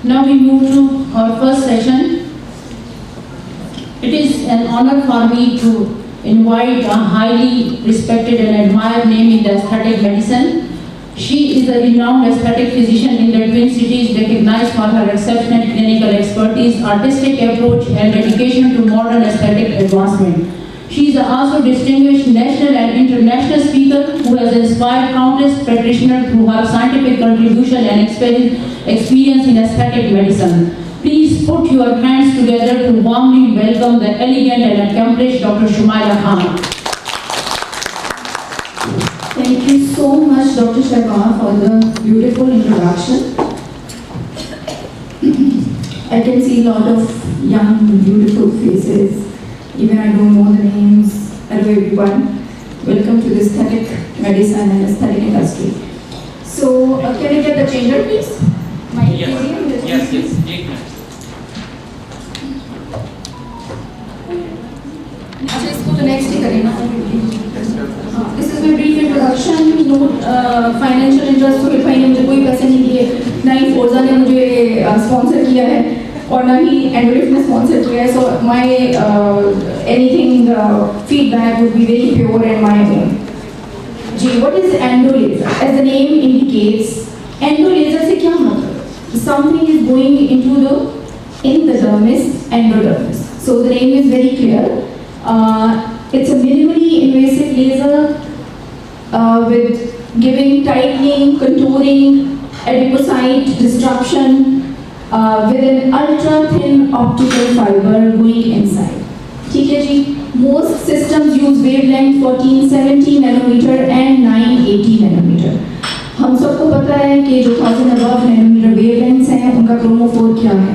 Now we move to our first session. It is an honor for me to invite a highly respected and admired name in the aesthetic medicine. She is a renowned aesthetic physician in the Twin Cities, recognized for her exceptional clinical expertise, artistic approach, and dedication to modern aesthetic advancement. She is also a distinguished national and international speaker who has inspired countless practitioners through her scientific contribution and experience in aesthetic medicine. Please put your hands together to warmly welcome the elegant and accomplished Dr. Shumaila Khan. Thank you so much, Dr. Shahbaz, for the beautiful introduction. I can see a lot of young, beautiful faces. Even I don't know the names. Hello everyone. Welcome to the aesthetic medicine and aesthetic industry. So, can I get the chamber, please? Yes. अच्छा इसको तो next ही करें ना. This is my brief introduction. Note financial interest Suhail भाई ने मुझे कोई पैसे नहीं दिए, ना ही फोर्जा ने मुझे स्पॉन्सर किया है और ना ही एंडोलिफ ने स्पॉन्सर किया है. So my anything feedback would be very pure and my own. Ji, what is endo laser? As the name indicates, endo laser से क्या मतलब? Something is going into the dermis, endodermis. So the name is very clear. It's a minimally invasive laser with giving tightening, contouring, adipocyte disruption with an ultra thin optical fiber going inside. ठीक है जी. Most systems use wavelength 1470 nanometer and 980 nanometer. हम सबको पता है कि जो 1000 above nanometer wavelengths हैं उनका क्रोमोफोर क्या है?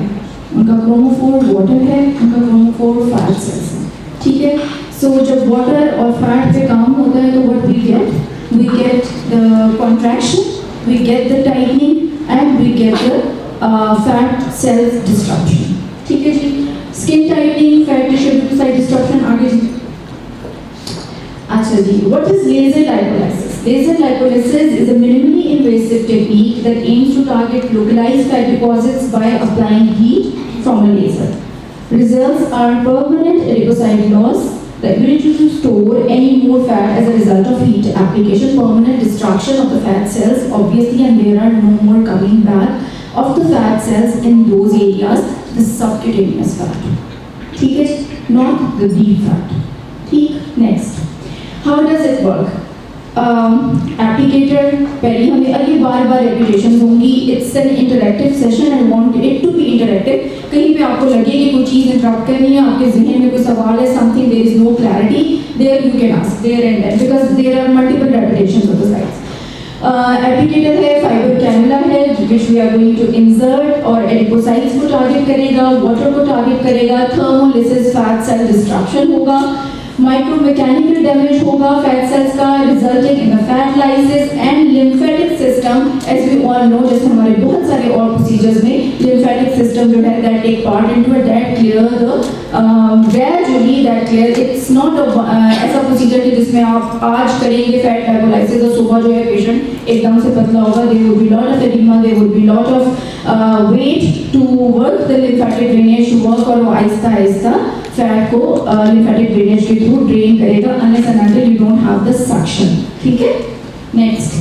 उनका क्रोमोफोर वाटर है, उनका क्रोमोफोर फैट सेल्स है. ठीक है. So जब वाटर और फैट पे काम होता है तो what we get the contraction, we get the tightening and we get the fat cells disruption. ठीक है जी. Skin tightening, fat tissue adipocyte disruption. आगे जी. अच्छा जी. What is laser lipolysis? Laser lipolysis is a minimally invasive technique that aims to target localized fat deposits by applying heat from a laser. Results are permanent adipocyte loss, the ability to store any more fat as a result of heat application, permanent destruction of the fat cells, obviously, and there are no more coming back of the fat cells in those areas, the subcutaneous fat. ठीक है, not the deep fat. ठीक. Next, how does it work? Applicator पहले हमें अगली बार reputation होंगी. It's an interactive session and want it to be interactive. कहीं पे आपको लगे कि कोई चीज़ इंटरप्ट करनी है, आपके ज़हन में कोई सवाल है, something there is no clarity, there you can ask there and then because there are multiple repetitions of the slides. Applicator है, फाइबर कैनुला है, which we are going to insert और एडिपोसाइट्स को टारगेट करेगा, water को target करेगा, thermolysis fat cell destruction होगा, micromechanical damage होगा fat cells का, resulting in the fat lysis and lymphatic system. As we all know, जैसे हमारे बहुत सारे और प्रोसीजर्स में लिम्फेटिक सिस्टम जो है that take part into it, that clear the gradually that clear. It's not ऐसा प्रोसीजर कि जिसमें आप आज करेंगे फैट लाइपोलाइसिस और सुबह जो है पेशेंट एकदम से पतला होगा. There would be lot of oedema, there would be lot of wait to work the lymphatic drainage to work, और वो आहिस्ता आहिस्ता फैट को लिम्फेटिक ड्रेनेज के थ्रू ड्रेन करेगा unless and until you don't have the suction. ठीक है. Next,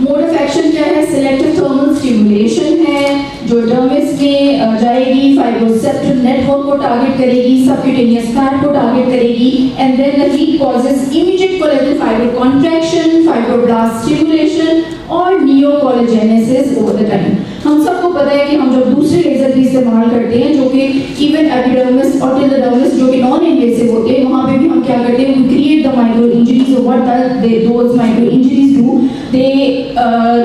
mode of action क्या है? सिलेक्टिव थर्मल स्टिमुलेशन है जो डर्मिस में जाएगी, फाइब्रोसेप्टिव नेटवर्क को टारगेट करेगी, सबक्यूटेनियस फैट को टारगेट करेगी, and then the heat causes immediate collagen fibre contraction, fibroblast stimulation और नियोकोलेजेनेसिस ओवर द टाइम. हम सबको पता है कि हम जब दूसरे लेजर भी इस्तेमाल करते हैं जो कि इवन एपिडर्मिस और टिल द डर्मिस जो कि नॉन इन्वेसिव होते हैं, वहाँ पे भी हम क्या करते हैं? We create the micro injuries. What those micro injuries do? They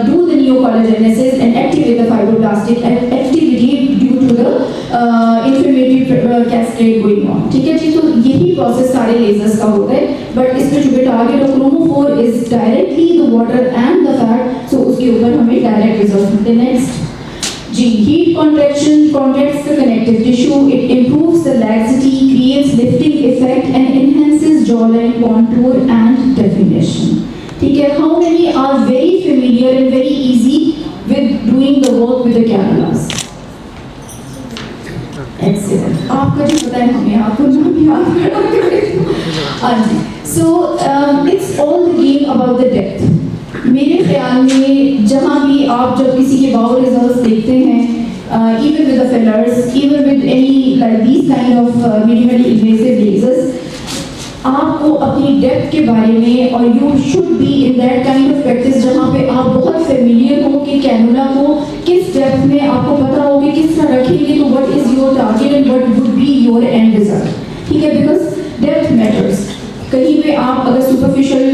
do the neocollagenesis and activate the fibroblastic activity due to the inflammatory cascade going on. ठीक है जी. तो यही प्रोसेस सारे लेजर्स का होता है, बट इसमें जो target of chromophore is directly the water and the fat, so उसके ऊपर हमें डायरेक्ट रिजल्ट मिलते हैं. नेक्स्ट जी, heat contraction contracts the connective tissue, it improves the laxity, creates lifting effect and enhances jawline contour and definition. ठीक है. How many are very familiar and very easy with doing the work with the cannula? आपको नाम याद करा। हाँ जी, so it's all the game about the depth. मेरे ख्याल में जहाँ भी आप जब किसी के बाउ रिजल्ट्स देखते हैं, even with the fillers, even with any like these kind of minimally invasive lasers, आपको अपनी डेप्थ के बारे में और you should be in that kind of practice जहाँ पे आप बहुत फेमिलियर हो कि कैनुला को किस डेप्थ में आपको पता हो कि किस तरह रखेंगे तो what is your target and what would be your and result. ठीक है, बिकॉज डेप्थ मैटर्स। कहीं पे आप अगर सुपरफिशियल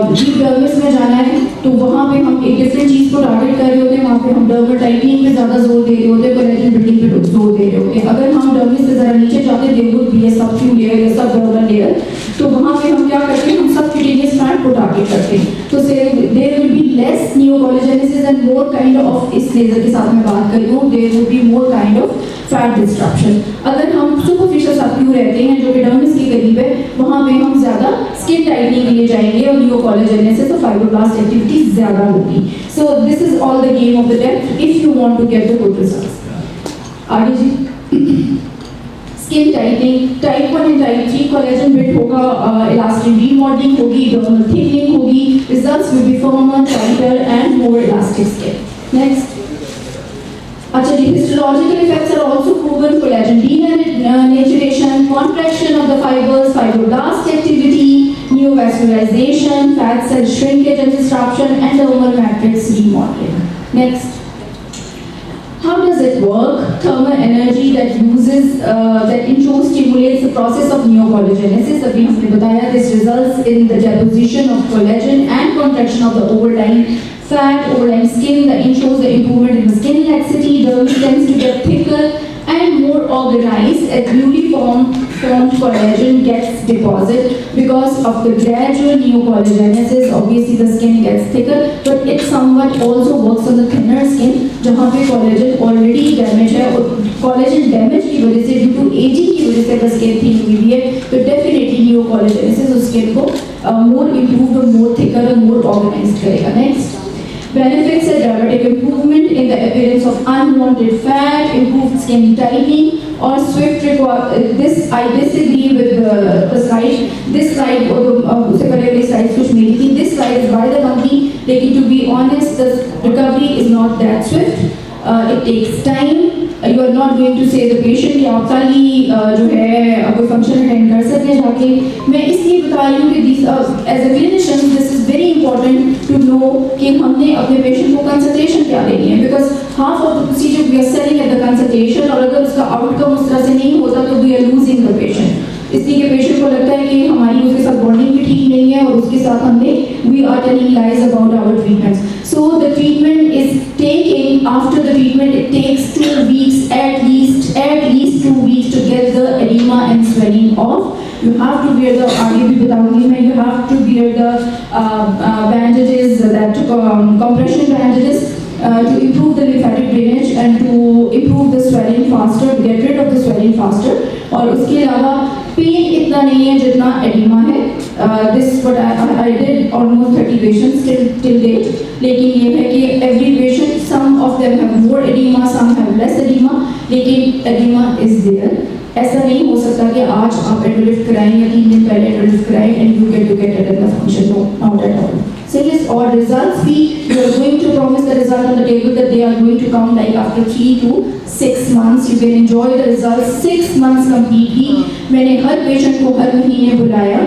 डीप डर्मिस में जाना है तो वहाँ पे हम एक डिफरेंट चीज़ को टारगेट कर रहे होते हैं, वहाँ पे हम डर्मल टाइटनिंग पे ज़्यादा जोर दे रहे होते हैं, कोलेजन बिल्डिंग पे जोर दे रहे होते हैं। अगर हम डर्मिस से ज़रा नीचे जाते हैं, there would be a subQ layer या सब डर्मल लेयर, तो वहाँ पे हम क्या करते हैं, हम सबक्यूटेनियस फैट को टारगेट करते हैं। तो there will be less neocollagenesis and more kind of, इस लेजर के साथ मैं बात कर रही हूँ, there will be more kind of fat destruction. अगर हम सुपरफिशियल सबक्यू रहते हैं जो कि डर्मिस के करीब है, वहाँ पे हम ज़्यादा स्किन टाइटनिंग के लिए जाएंगे और नियोकोलेजेनेसिस और फाइब्रोब्लास्ट एक्टिविटी ज़्यादा होगी। So this is all the game of the depth if you want to get the good results. आगे जी, skin tightening type 1 and type 3 collagen build होगा, इलास्टिन रीमॉडलिंग होगी, डर्मल थिकनिंग होगी, results will be firmer, tighter and more elastic skin. Next, अच्छा जी, histological effects are also proven: collagen denaturation, contraction of the fibers, fibroblast activity, neovascularization, fat cell shrinkage and disruption, and dermal matrix remodeling. Next, how does it work? Thermal energy that stimulates the process of neocollagenesis. अभी हमने बताया, this results in the deposition of collagen and contraction of the overlying fat, overlying skin. The shows the improvement in the skin laxity. Dermis tends to get thicker and more organized as newly formed collagen gets deposited because of the gradual neocollagenesis. Obviously, the skin gets thicker, but it somewhat also works on the thinner skin, जहाँ पे collagen already damage है, और collagen damage की वजह से, due to aging की वजह से अगर skin thin हुई है, तो definitely neocollagenesis उस skin को more improved और more thicker और more organized करेगा। Next, benefits a dramatic improvement in the appearance of unwanted fat, improved skin tightening, or swift this I disagree with the slide. This slide उससे पहले वाली slides कुछ मेरी थी. This slide is by the company, लेकिन to be honest, the recovery is not that swift. It takes time. You are not going to say the patient कि आप कल ही जो है कोई फंक्शन अटेंड कर सकते हैं जाके। मैं इसलिए बता रही हूँ कि as a clinician this is very important to know कि हमने अपने पेशेंट को कंसल्टेशन क्या देनी है, because half of the procedure we are selling at the consultation, और अगर उसका आउटकम उस तरह से नहीं होता तो we are losing the patient. इसलिए कि पेशेंट को लगता है कि हमारी उसके साथ बॉन्डिंग भी ठीक नहीं है और उसके साथ हमने we are telling lies about our treatments. So the treatment is taking, after the treatment it takes 2 weeks at least 2 weeks to get the edema and swelling off. You have to wear the, आगे भी बताऊंगी मैं, you have to wear the bandages, that compression bandages to improve the lymphatic drainage and to improve the swelling faster, get rid of the swelling faster. और उसके अलावा pen इतना नहीं है जितना एडिमा है। This what I did almost 30 patients till date, लेकिन ये है कि every patient, some of them have more edema, some have less edema, लेकिन edema is there. ऐसा नहीं हो सकता कि आज आप एंडोलिफ्ट कराएं या 3 दिन पहले एंडोलिफ्ट कराएं and you get to get it in the function. No, not at all. So yes, or results be, you are going to promise the result on the table that they are going to come like after 3 to 6 months. You can enjoy the results 6 months completely. मैंने हर patient को हर महीने बुलाया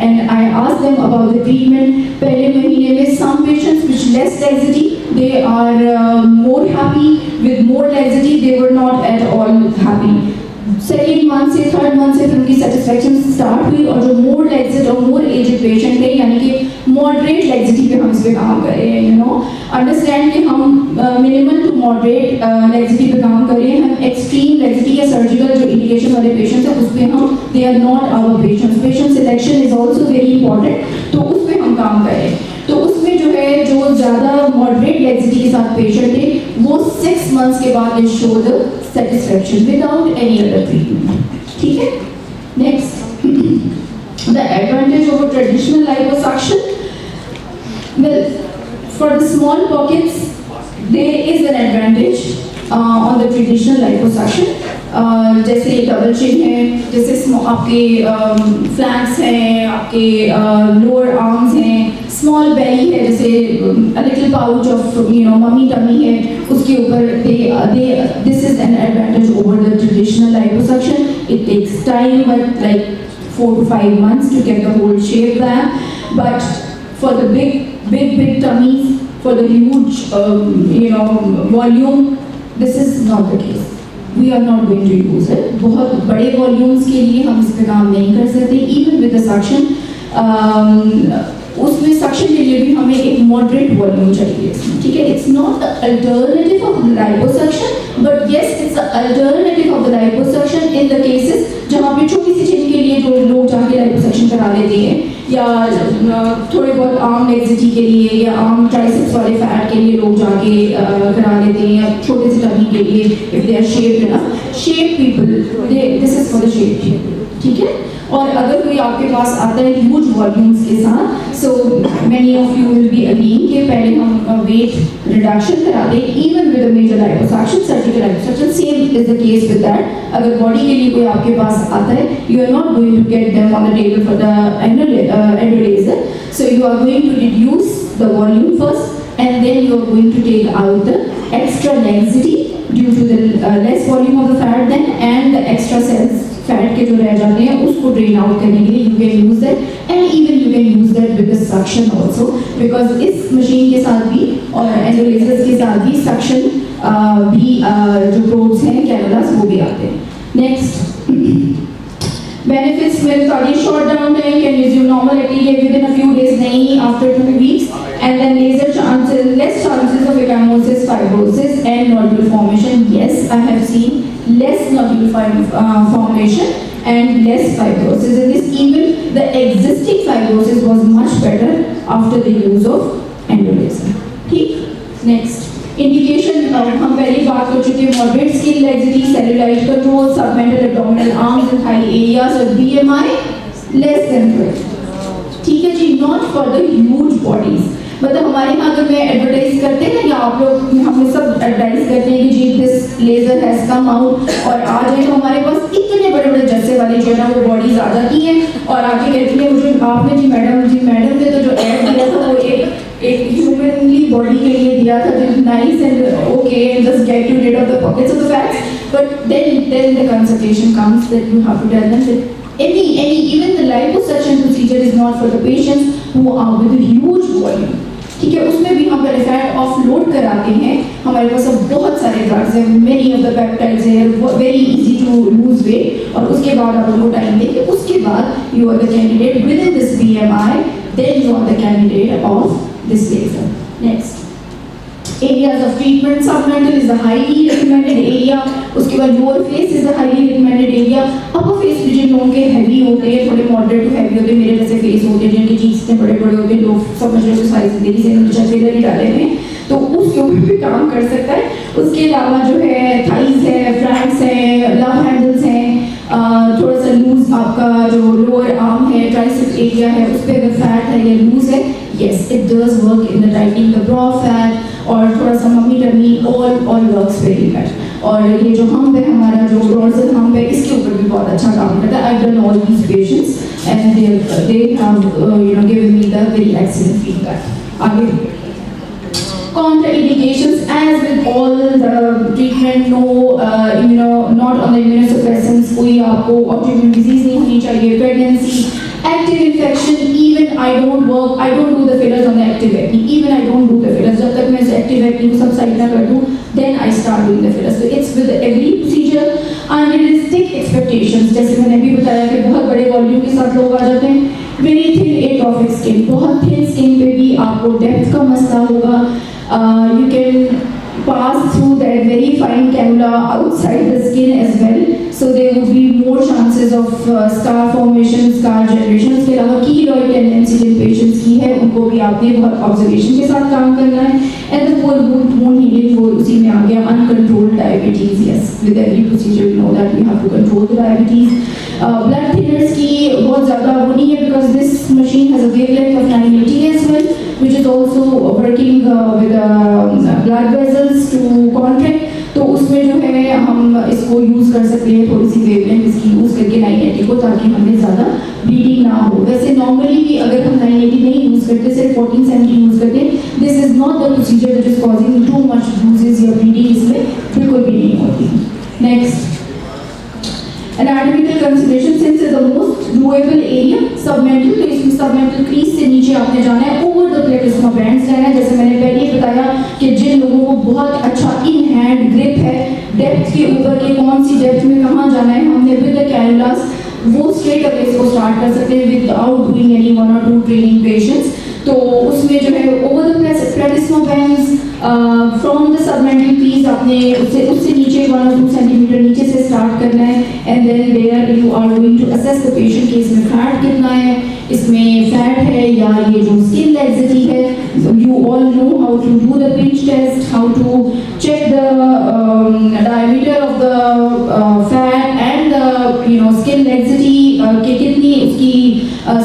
and I asked them about the treatment. पहले महीने में some patients with less laxity, they are more happy. With more laxity, they were not at all happy. Second month से third month से फिर उनकी सेटिस्फैक्शन स्टार्ट हुई, और जो मोर लेग्जिट और मोर एजेड पेशेंट थे, यानी कि मॉडरेट लेग्जिटी पे हम इस पे काम कर रहे हैं। यू नो, अंडरस्टैंड कि हम मिनिमल टू मॉडरेट लेग्जिटी पे काम कर रहे हैं। हम एक्सट्रीम लेग्जिटी या सर्जिकल जो इंडिकेशन वाले पेशेंट्स हैं उस पर हम, they are not our patients. Patient selection is also very important, तो उस पर हम काम कर रहे हैं। तो उसमें जो है, जो ज़्यादा मॉडरेट लेग्जिटी के साथ पेशेंट थे, वो 6 months के बाद is show the satisfaction without any other treatment. ठीक है? Next, the advantage of a traditional liposuction. Well, for the small pockets, there is an advantage on the traditional liposuction. जैसे double chin है, जैसे आपके flanks हैं, आपके lower arms हैं, small belly है, जैसे little pouch of mummy tummy है, उसके ऊपर this is an advantage over the traditional liposuction. It takes time, but like 4 to 5 months to get the whole shape back. But for the big tummies, for the huge volume, this is not the case. We are not going to use it. बहुत बड़े volumes के लिए हम इस पे काम नहीं कर सकते. Even with the suction, उसमें सक्शन के लिए भी हमें एक मॉडरेट वॉल्यूम चाहिए, ठीक है. It's not the alternative of liposuction, but yes it's the alternative of the liposuction in the cases जहाँ पे छोटी सी चिन के लिए जो लोग जाके लाइपोसक्शन करा लेते हैं, या थोड़े बहुत आर्म लेग्सिटी के लिए या आर्म ट्राइसेप्स वाले फैट के लिए लोग जाके करा लेते हैं, या छोटे से टमी के लिए if they are shaped enough. Shape people, this is for the shape people, ठीक है. और अगर कोई आपके पास आता है ह्यूज वॉल्यूम्स के साथ, so many of you will be again कि पहले हम वेट रिडक्शन कराते हैं. Even with the major liposuction, surgical liposuction, same is the case with that. अगर बॉडी के लिए कोई आपके पास आता है, you are not going to get them on the table for the endo laser. So you are going to reduce the volume first, and then you are going to take out the extra laxity due to the less volume of the fat then, and the extra cells fat के जो रह जाते हैं उसको drain out करने के लिए you can use that. And even you can use that with the suction also, because इस मशीन के साथ भी और एंडो लेजर्स के साथ भी सक्शन भी जो प्रोब्स हैं कैनुलास वो भी आते हैं. नेक्स्ट बेनिफिट्स में थोड़ी short down time, can resume normal activity with in a few days, नहीं after 2 weeks, and then less chances of ecchymosis, fibrosis and nodule formation. Yes, I have seen less nodule formation and less fibrosis in this. Even the existing fibrosis was much better after the use of endo laser. ठीक. Next indication, हम पहले बात कर चुके हैं, moderate skin laxity, cellulite control, submental abdominal arms and thigh areas और BMI less than 12. ठीक है जी. Not for the huge bodies. मतलब हमारे यहाँ अगर मैं एडवर्टाइज करते हैं या आप लोग हम सब एडवर्टाइज करते हैं कि जी this laser has come out, और आ जाए तो हमारे पास इतने बड़े बड़े जस्से वाले जो है ना वो बॉडीज आ जाती हैं और आके कहती है मुझे आपने जी मैडम ने तो जो ऐड दिया था वो एक ह्यूमनली बॉडी के लिए दिया था, जो nice and okay and just get to rid of the pockets of the fats. But then the consultation comes that you have to tell them that any even the liposuction procedure is not for the patients who are with a huge volume. ठीक है. उसमें भी हम पहले fat offload कराते हैं. हमारे पास अब बहुत सारे ड्रग्स हैं, मेनी ऑफ द पेप्टाइड्स हैं, very easy to lose weight, और उसके बाद आप उनको टाइम देंगे. उसके बाद you are the candidate with in this BMI, then you are the candidate of this laser. Next areas of treatment, submental is the highly recommended area, उसके बाद lower face is the highly recommended area. upper face भी जिन लोगों के heavy होते हैं, थोड़े moderate to heavy होते हैं, मेरे जैसे face होते हैं जिनके cheeks इतने बड़े बड़े होते हैं, लोग समझ रहे हो सारी जिंदगी से नीचे ट्रेलर ही डाले हुए हैं, तो उसके ऊपर भी काम कर सकता है. उसके अलावा जो है thighs है, flanks है, love handles हैं, थोड़ा सा लूज आपका जो लोअर आर्म है, ट्राइसेप्स एरिया है, उस पर अगर फैट है या लूज है, yes it does work in the tightening the bra fat, और थोड़ा सा mummy tummy all works very well. और ये जो हम्प है हमारा, जो डोर्सल हम्प है, इसके ऊपर भी बहुत अच्छा काम करता है. I've done all these patients and they have given me the very excellent feedback. आगे contraindications, as with all the treatment, no not on the immunosuppressants, कोई आपको autoimmune disease नहीं होनी चाहिए, pregnancy, active infection, even I don't do the fillers on the active acne, even I don't do the fillers जब तक मैं active acne को सब साइड ना कर दूँ, then I start doing the fillers. So it's with every procedure unrealistic expectations. जैसे मैंने अभी बताया कि बहुत बड़े वॉल्यूम के साथ लोग आ जाते हैं, very thin atrophic skin, बहुत thin skin पे भी आपको डेप्थ का मसला होगा. You can pass through that very fine cannula outside the skin as well, so there would be more chances of scar formation, scar generation. इसके अलावा keloid tendency जिन patients की है उनको भी आपने बहुत observation के साथ काम करना है. And the poor wound healing वो उसी में आ गया. Uncontrolled diabetes, yes, with every procedure we know that we have to control the diabetes. Blood thinners की बहुत ज़्यादा वो नहीं है, because this machine has a wavelength of 980 as well, which is also working with blood vessels to contract. तो उसमें जो है हम इसको यूज़ कर सकते हैं, थोड़ी सी वेवलेंथ इसकी यूज़ करके 980 को, ताकि हमें ज़्यादा ब्लीडिंग ना हो। वैसे नॉर्मली भी अगर हम 980 नहीं यूज़ करते, सिर्फ 1470 यूज़ करते हैं, this is not the procedure which is causing too much bruises या ब्लीडिंग इसमें बिल्कुल भी नहीं होती। Next, anatomical consideration, since is the most doable area, submental, तो इसमें submental crease से नीचे आपने जाना है, over the platysma bands जाना है। जैसे मैंने पहले ही बताया कि जिन लोगों को बहुत अच्छा in hand grip है, डेप्थ के ऊपर के कौन सी डेप्थ में कहाँ जाना है, हमने with the cannulas वो स्ट्रेट अवे इसको स्टार्ट कर सकते हैं without doing any 1 or 2 training patients. तो उसमें जो है over the platysma bands from the submental crease आपने उससे नीचे 1 or 2 सेंटीमीटर नीचे से स्टार्ट करना है, and then there you are going to assess the patient कि इसमें फैट कितना है, इसमें फैट है या ये जो स्किन लैक्सिटी है। You all know how to do the pinch test, how to check the diameter of the fat and the skin laxity कि कितनी उसकी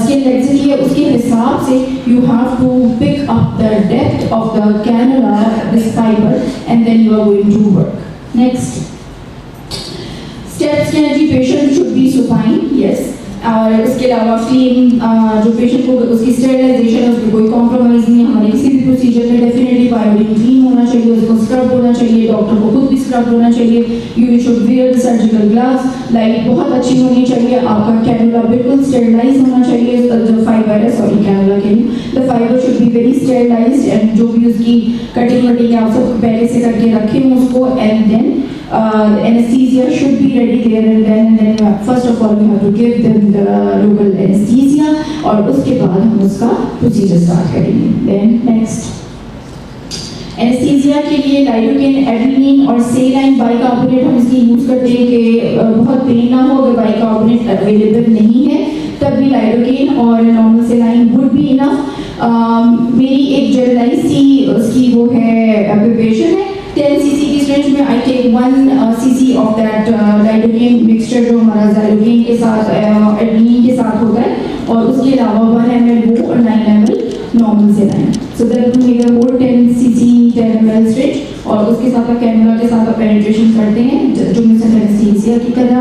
स्किन लैक्सिटी है, उसके हिसाब से you have to pick up the depth of the cannula, this fiber, and then you are going to work. Next, steps के जी patient should be supine, yes. और इसके अलावा क्लीन जो पेशेंट को उसकी स्टेरिलाइजेशन है उसमें कोई कॉम्प्रोमाइज़ नहीं है। हमारे किसी भी प्रोसीजर में डेफिनेटली बायोडिन क्लीन होना चाहिए, उसको स्क्रब होना चाहिए, डॉक्टर को खुद भी स्क्रब होना चाहिए। You should wear the surgical gloves, light बहुत अच्छी होनी चाहिए, आपका कैनुला बिल्कुल स्टेरिलाइज होना चाहिए। जो फाइबर है, सॉरी कैनुला के लिए, the fibre should be very sterilised, and जो भी उसकी कटिंग वटिंग आप सब पहले से करके रखे हों उसको, and then anesthesia should be ready there, and then first of all we have to give them the local anesthesia, और उसके बाद हम उसका procedure start करेंगे। Then next, एनेस्थीसिया के लिए लाइडोकेन, एड्रेनालिन और सेलाइन बाइकार्बोनेट हम इसलिए यूज़ करते हैं कि बहुत पेन ना हो। अगर बाइकार्बोनेट अवेलेबल नहीं है तब भी लाइडोकेन और normal saline would be enough. मेरी एक जनरलाइज सी उसकी वो है प्रिपरेशन है, 10 cc की स्ट्रेंज में I take 1 cc of that lidocaine mixture जो हमारा ज़ाइलोकेन के साथ एड्रेनालिन के साथ होता है, और उसके अलावा 1 ml वो और 9 ml normal saline. So that will make a whole 10 cc 10 ml syringe, और उसके साथ आप कैनुला के साथ आप पेनिट्रेशन करते हैं जो मिशन एनेस्थीसिया की तरह,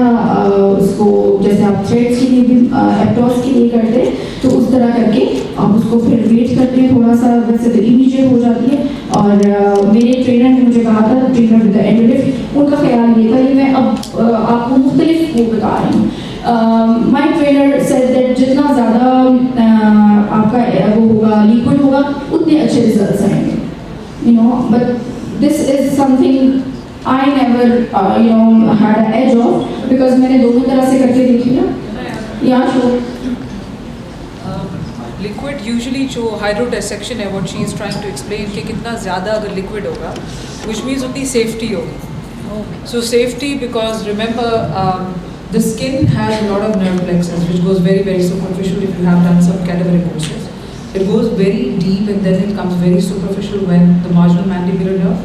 उसको जैसे आप थ्रेड्स के लिए भी एप्टॉस के लिए करते हैं, तो उस तरह करके आप उसको फिर वेट करते हैं थोड़ा सा, वैसे तो इमीडिएट हो जाती है। और मेरे ट्रेनर ने मुझे कहा था, ट्रेनर विद एंडोलिफ्ट, उनका ख्याल ये था कि मैं अब आपको मुख्तलिफ वो बता रही हूँ। माई ट्रेनर सेड दैट जितना ज़्यादा आपका वो होगा लिक्विड होगा उतने अच्छे रिजल्ट्स आएंगे, you know. But this is something I never had an edge of, because मैंने दोनों तरह से करके देखी ना। Yeah, sure. लिक्विड यूजुअली जो हाइड्रोडेसेक्शन है, what she is trying to explain कि कितना ज़्यादा अगर लिक्विड होगा विच मीन्स उतनी सेफ्टी होगी। So safety because remember the skin has a lot of nerve plexuses which goes very very superficial if you have done some cadaveric courses. It goes very deep and then it comes very superficial when the marginal mandibular nerve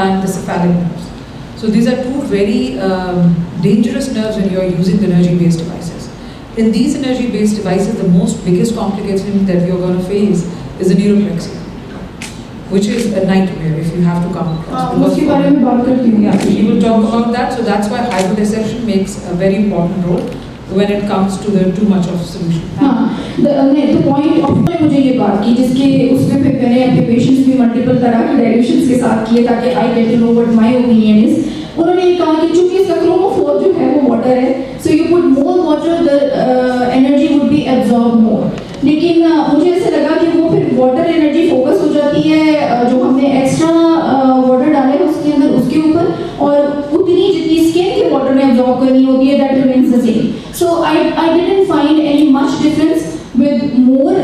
and the cephalic nerves. So these are two very dangerous nerves when you are using the energy-based devices. In these energy-based devices, the most biggest complication that you are going to face is the neuroplexia, which is a nightmare if you have to come across. उसके बारे में बात करती हूँ यार। We will talk about that. So that's why hydrodissection makes a very important role when it comes to the too much of solution. हाँ, the point of मुझे ये बात की जिसके उसमें फिर मैंने अपने पेशेंट्स भी मल्टीपल तरह के डायल्यूशंस के साथ किए ताकि I get to know what my opinion is. उन्होंने ये कहा कि चूंकि इसका क्रोमोफोर जो है वो वाटर है, so you put more water the energy would be absorb more. लेकिन मुझे ऐसे लगा कि वो फिर वाटर एनर्जी फोकस हो जाती है जो हमने एक्स्ट्रा वाटर डाले हैं उसके अंदर उसके ऊपर, और उतनी जितनी स्किन के वाटर ने एब्जॉर्ब करनी होती है that remains the same. So I didn't find any much difference with more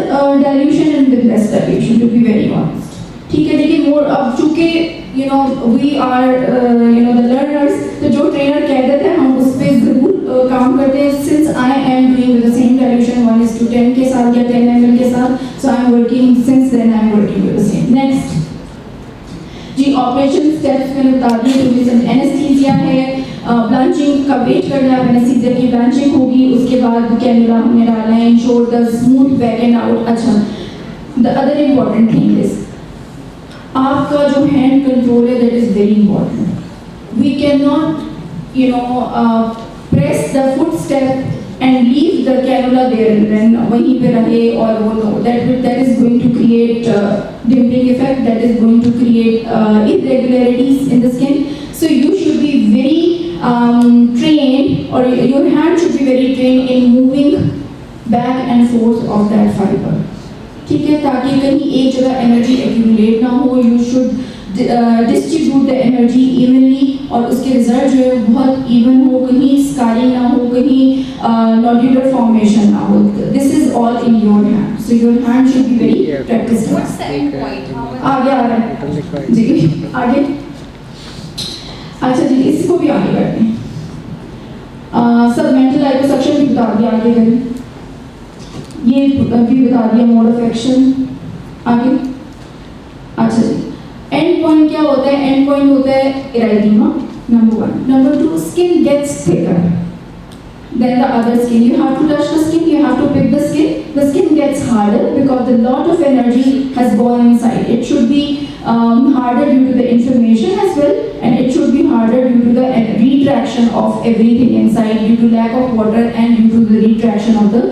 dilution and with less dilution, to be very honest. ठीक है, लेकिन more अब चूँकि we are the learners, तो जो trainer कह देते हैं हम उस पर ज़रूर काम करते हैं। Since I am doing with the same dilution 1:10 के साथ या 10 ml के साथ, so I am working since then I am working with the same. Next जी, ऑपरेशन स्टेप्स मैंने बता दिए। तो जैसे एनेस्थीसिया है, ब्लांचिंग का वेट करना है, एनेस्थीसिया की ब्लांचिंग होगी, उसके बाद कैनुला हमने डालना है, ensure the smooth back and out. अच्छा, the other important thing is आपका जो हैंड कंट्रोल है that is very important. We can not press the footstep and leave the cannula there and then वहीं पे रहे और वो no, that is going to create dimpling effect, that is going to create irregularities in the skin. So you should be very trained, or your hand should be very trained in moving back and forth of that fiber. ठीक है, ताकि कहीं एक जगह energy accumulate ना हो. You should distribute the energy evenly और उसके रिजल्ट जो है बहुत इवन हो, कहीं स्कारिंग ना हो, कहीं नोड्यूलर फॉर्मेशन ना हो. This is all in your hand, so your hand should be very practised. What's the end point? How much? आगे आ रहा है जी, आगे. अच्छा जी, इसको भी आगे करते हैं. सब मेंटल लाइपोसक्शन भी बता दिया, आगे करें. ये भी बता दिया मोड ऑफ एक्शन. आगे. अच्छा जी, एंड पॉइंट क्या होता है? एंड पॉइंट होता है erythema, number 1. Number 2, skin gets thicker than the other skin. You have to touch the skin, you have to pick the skin. The skin gets harder because a lot of energy has gone inside. It should be harder due to the inflammation as well, and it should be harder due to the retraction of everything inside, due to lack of water and due to the retraction of the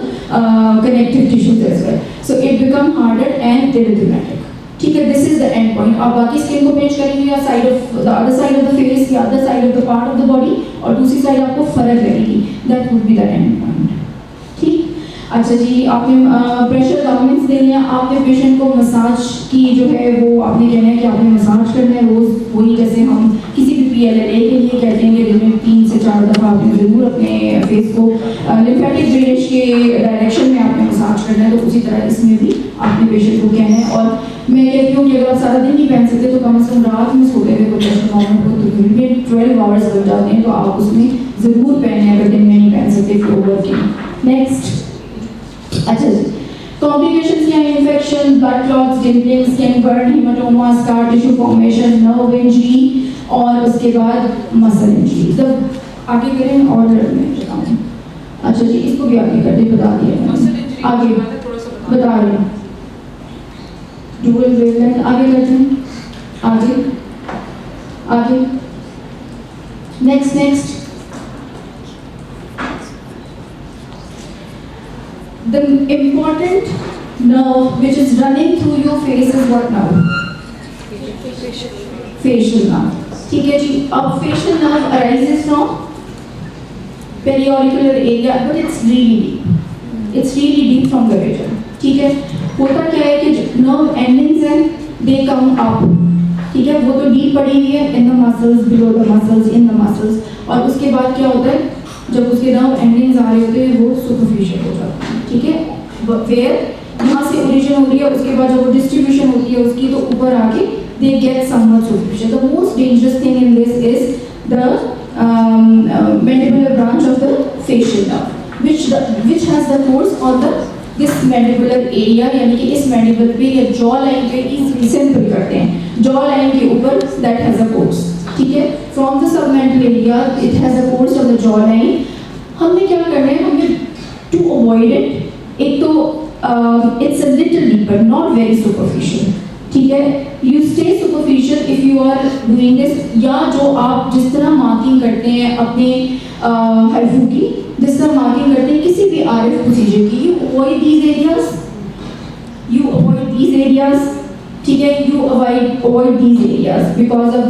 connective tissues as well. So it becomes harder and erythematic. ठीक है, this is the end point. आप बाकी skin को pinch करेंगे या side of the other side of the face या other side of the part of the body, और दूसरी साइड आपको फर्क लगेगी. That would be the end point. ठीक. अच्छा जी, आपने प्रेशर गवर्नमेंट्स दे लिया. आपने पेशेंट को मसाज की जो है वो आपने कहना है कि आपने मसाज करना है रोज. वही जैसे हम किसी भी PLLA के लिए कहते हैं कि दिन में 3 से 4 दफ़ा आपने ज़रूर अपने फेस को लिम्फेटिक ड्रेनेज के डायरेक्शन में आपने मसाज करना है. तो उसी तरह इसमें भी आपने पेशेंट को कहना है. और मैं कहती हूँ कि अगर आप सारा दिन नहीं पहन सकते तो कम से कम रात में सोते हुए कोई मोमेंट को दिन में 12 आवर्स लग जाते हैं, तो आप उसमें ज़रूर पहने अगर दिन में नहीं पहन सकते फॉर वर्किंग. नेक्स्ट. अच्छा जी, कॉम्प्लिकेशंस क्या है? Infection, blood clots, dimpling, skin burn, haematoma, scar tissue formation, nerve injury और उसके बाद मसल इंजरी. तब आगे करें ऑर्डर में बताऊँ. अच्छा जी, इसको भी आगे करते बता दिया आगे बता रहे हैं. डुअल वेवलेंथ आगे करते हैं. आगे आगे. Next. The important nerve which is running through your face is what nerve? Facial nerve. ठीक है जी. अब facial nerve arises from periauricular area, but it's really deep. It's really deep from the region. ठीक है. होता क्या है कि nerve endings हैं, they come up. ठीक है, वो तो deep पड़ी हुई है in the muscles, below the muscles, in the muscles. और उसके बाद क्या होता है? जब उसके nerve endings आ रहे होते हैं वो superficial हो जाता है. ठीक है, वेयर यहाँ से ओरिजिन हो रही है, उसके बाद जब वो डिस्ट्रीब्यूशन होती है उसकी तो ऊपर आके they get somewhat superficial. The most dangerous thing in this is the mandibular branch of the facial nerve, which has the course on the this mandibular area, यानी कि इस mandible पे या jaw line पे easily simple करते हैं. jaw line के ऊपर that has a course. ठीक है, from the submental area it has a course on the jaw line. हमने क्या करना है? हमने to avoid it, एक तो it's a little deeper, not very superficial. ठीक है, you stay superficial if you are doing this. या जो आप जिस तरह मार्किंग करते हैं अपने हाइफू की, जिस तरह मार्किंग करते हैं किसी भी RF प्रोसीजर की, you avoid these areas, you avoid these areas. ठीक है, you avoid these areas because of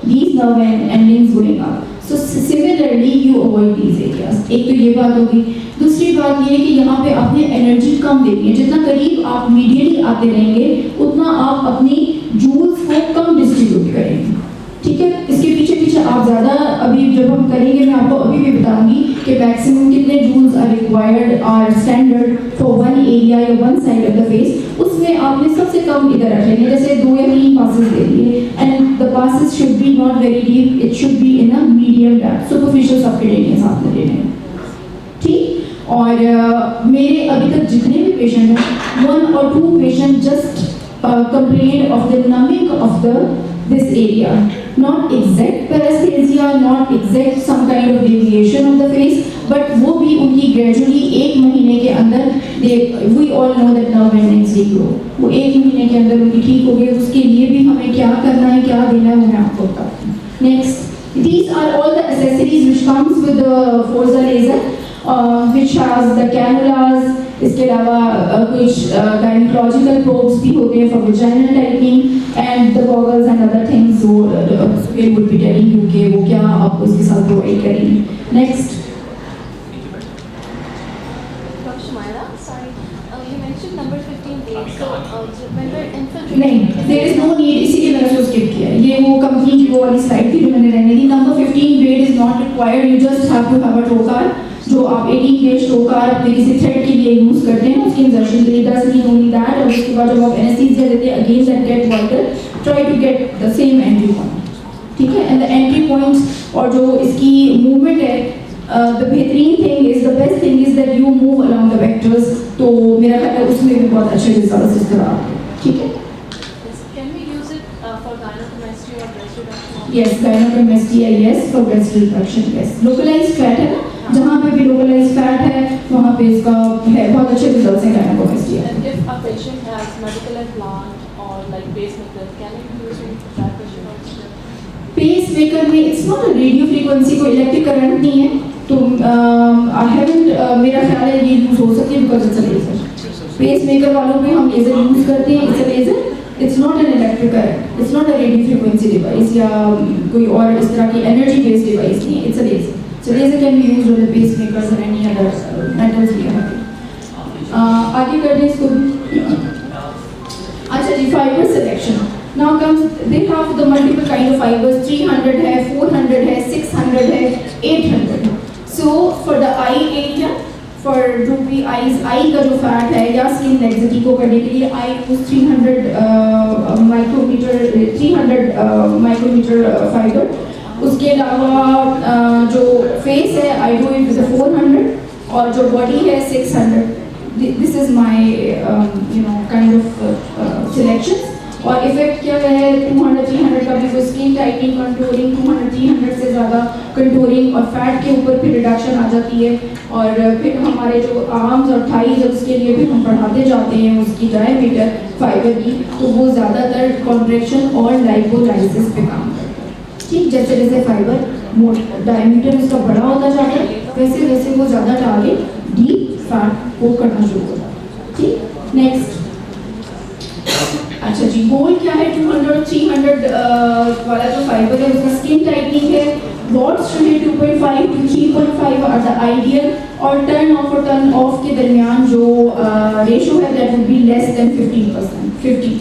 these nerve endings going up. So similarly you avoid these areas. एक तो ये बात होगी. दूसरी बात ये है कि यहाँ पे आपने एनर्जी कम देनी है. जितना करीब आप इमीडिएटली आते रहेंगे उतना आप अपनी जूल्स को कम डिस्ट्रीब्यूट करेंगे. ठीक है, इसके पीछे पीछे आप ज़्यादा अभी जब हम करेंगे मैं आपको अभी भी बताऊंगी कि मैक्सिमम कितने joules are required are standard for one area या one side of the face. उसमें आपने सबसे कम इधर रख लेंगे, जैसे 2 या 3 पासेस दे दिए. And the passes should be not very deep, it should be in a medium depth, superficial subcutaneous आपने लेने हैं. ठीक. और मेरे अभी तक जितने भी पेशेंट हैं 1 or 2 patient just complained of the numbing of this area, not exact paresthesia, not exact some kind of deviation of the face, but वो भी उनकी gradually 1 महीने के अंदर we all know that nerve endings regrow. वो 1 महीने के अंदर उनकी ठीक हो गई. उसके लिए भी हमें क्या करना है, क्या देना है, वो मैं आपको बताती हूँ. Next. These are all the accessories which comes with the Forza laser, which has the cannulas. इसके अलावा कुछ gynecological probes भी होते हैं for vaginal tightening, and the goggles and other things जो Suhail would be telling you कि वो क्या आपको इसके साथ provide करेंगे. Next. Dr. Shumaira, sorry, you mentioned number 15 days. So when we're infiltrating, नहीं, there is no need, इसीलिए मैंने उसको skip किया. ये वो कंपनी की वो वाली स्लाइड थी जो मैंने रहने दी. Number 15 grade is not required. You just have to have a trocar, जो आप 18 grade trocar अपने किसी thread के लिए यूज करते हैं, उसकी insertion के लिए does need only that. और उसके बाद जब आप anesthesia देते हैं, again that get vital. Try to get the same entry point. ठीक है? And the entry points और जो इसकी movement है, the बेहतरीन thing is, the best thing is that you move along the vectors. तो मेरा ख्याल है उसमें भी बहुत अच्छे results इस तरह आते हैं. ठीक है? can we use it for gynecomastia or breast reduction? Yes, gynecomastia, yes, for breast reduction, yes. Localized fat है ना, जहाँ पे भी localized fat है, वहाँ पे इसका है बहुत अच्छे results हैं gynecomastia. And if a patient has medical implant or like pacemaker, can it be used in that patient also? Pacemaker में it's not a radio frequency, कोई electric current नहीं है, तो I haven't मेरा ख्याल है ये use हो सकती है because it's a laser. Pacemaker वालों पे हम laser use करते हैं, it's a laser. It's not an electric current, it's not a radio frequency device या कोई और इस तरह की energy based device नहीं है, it's a laser. So laser can be used on the pacemakers and any other metals we have. आगे कर दें इसको. अच्छा जी, fiber selection. Now comes, they have the multiple kind of fibers. 300 है, 400 है, 600 है, 800. So for the eye area, for droopy eyes, eye का जो fat है या skin laxity को करने के लिए I use 300 micrometer fiber. उसके अलावा जो face है I do it with 400 और जो body है 600. This is my kind of selections. और इफेक्ट क्या है 200-300 का भी, स्किन टाइटनिंग, कंटूरिंग, 200-300 से ज़्यादा कंटूरिंग और फैट के ऊपर फिर रिडक्शन आ जाती है. और फिर हमारे जो आर्म्स और थाइज उसके लिए भी हम बढ़ाते जाते हैं उसकी डायमीटर फाइबर की, तो वो ज़्यादातर कॉन्ट्रैक्शन और लाइपोलाइसिस पे काम करता है. ठीक, जैसे जैसे फाइबर डायमीटर उसका बड़ा होता जाता है वैसे वैसे वो ज़्यादा टारगेट डीप फैट को करना शुरू होता है. ठीक, नेक्स्ट. अच्छा जी, गोल क्या है 200-300 वाला जो फाइबर है उसका स्किन टाइटनिंग है. वॉट्स जो है 2.5 to 3.5 आर द आइडियल. और टर्न ऑफ और टर्न ऑफ के दरमियान जो रेशो है that would be less than 50%.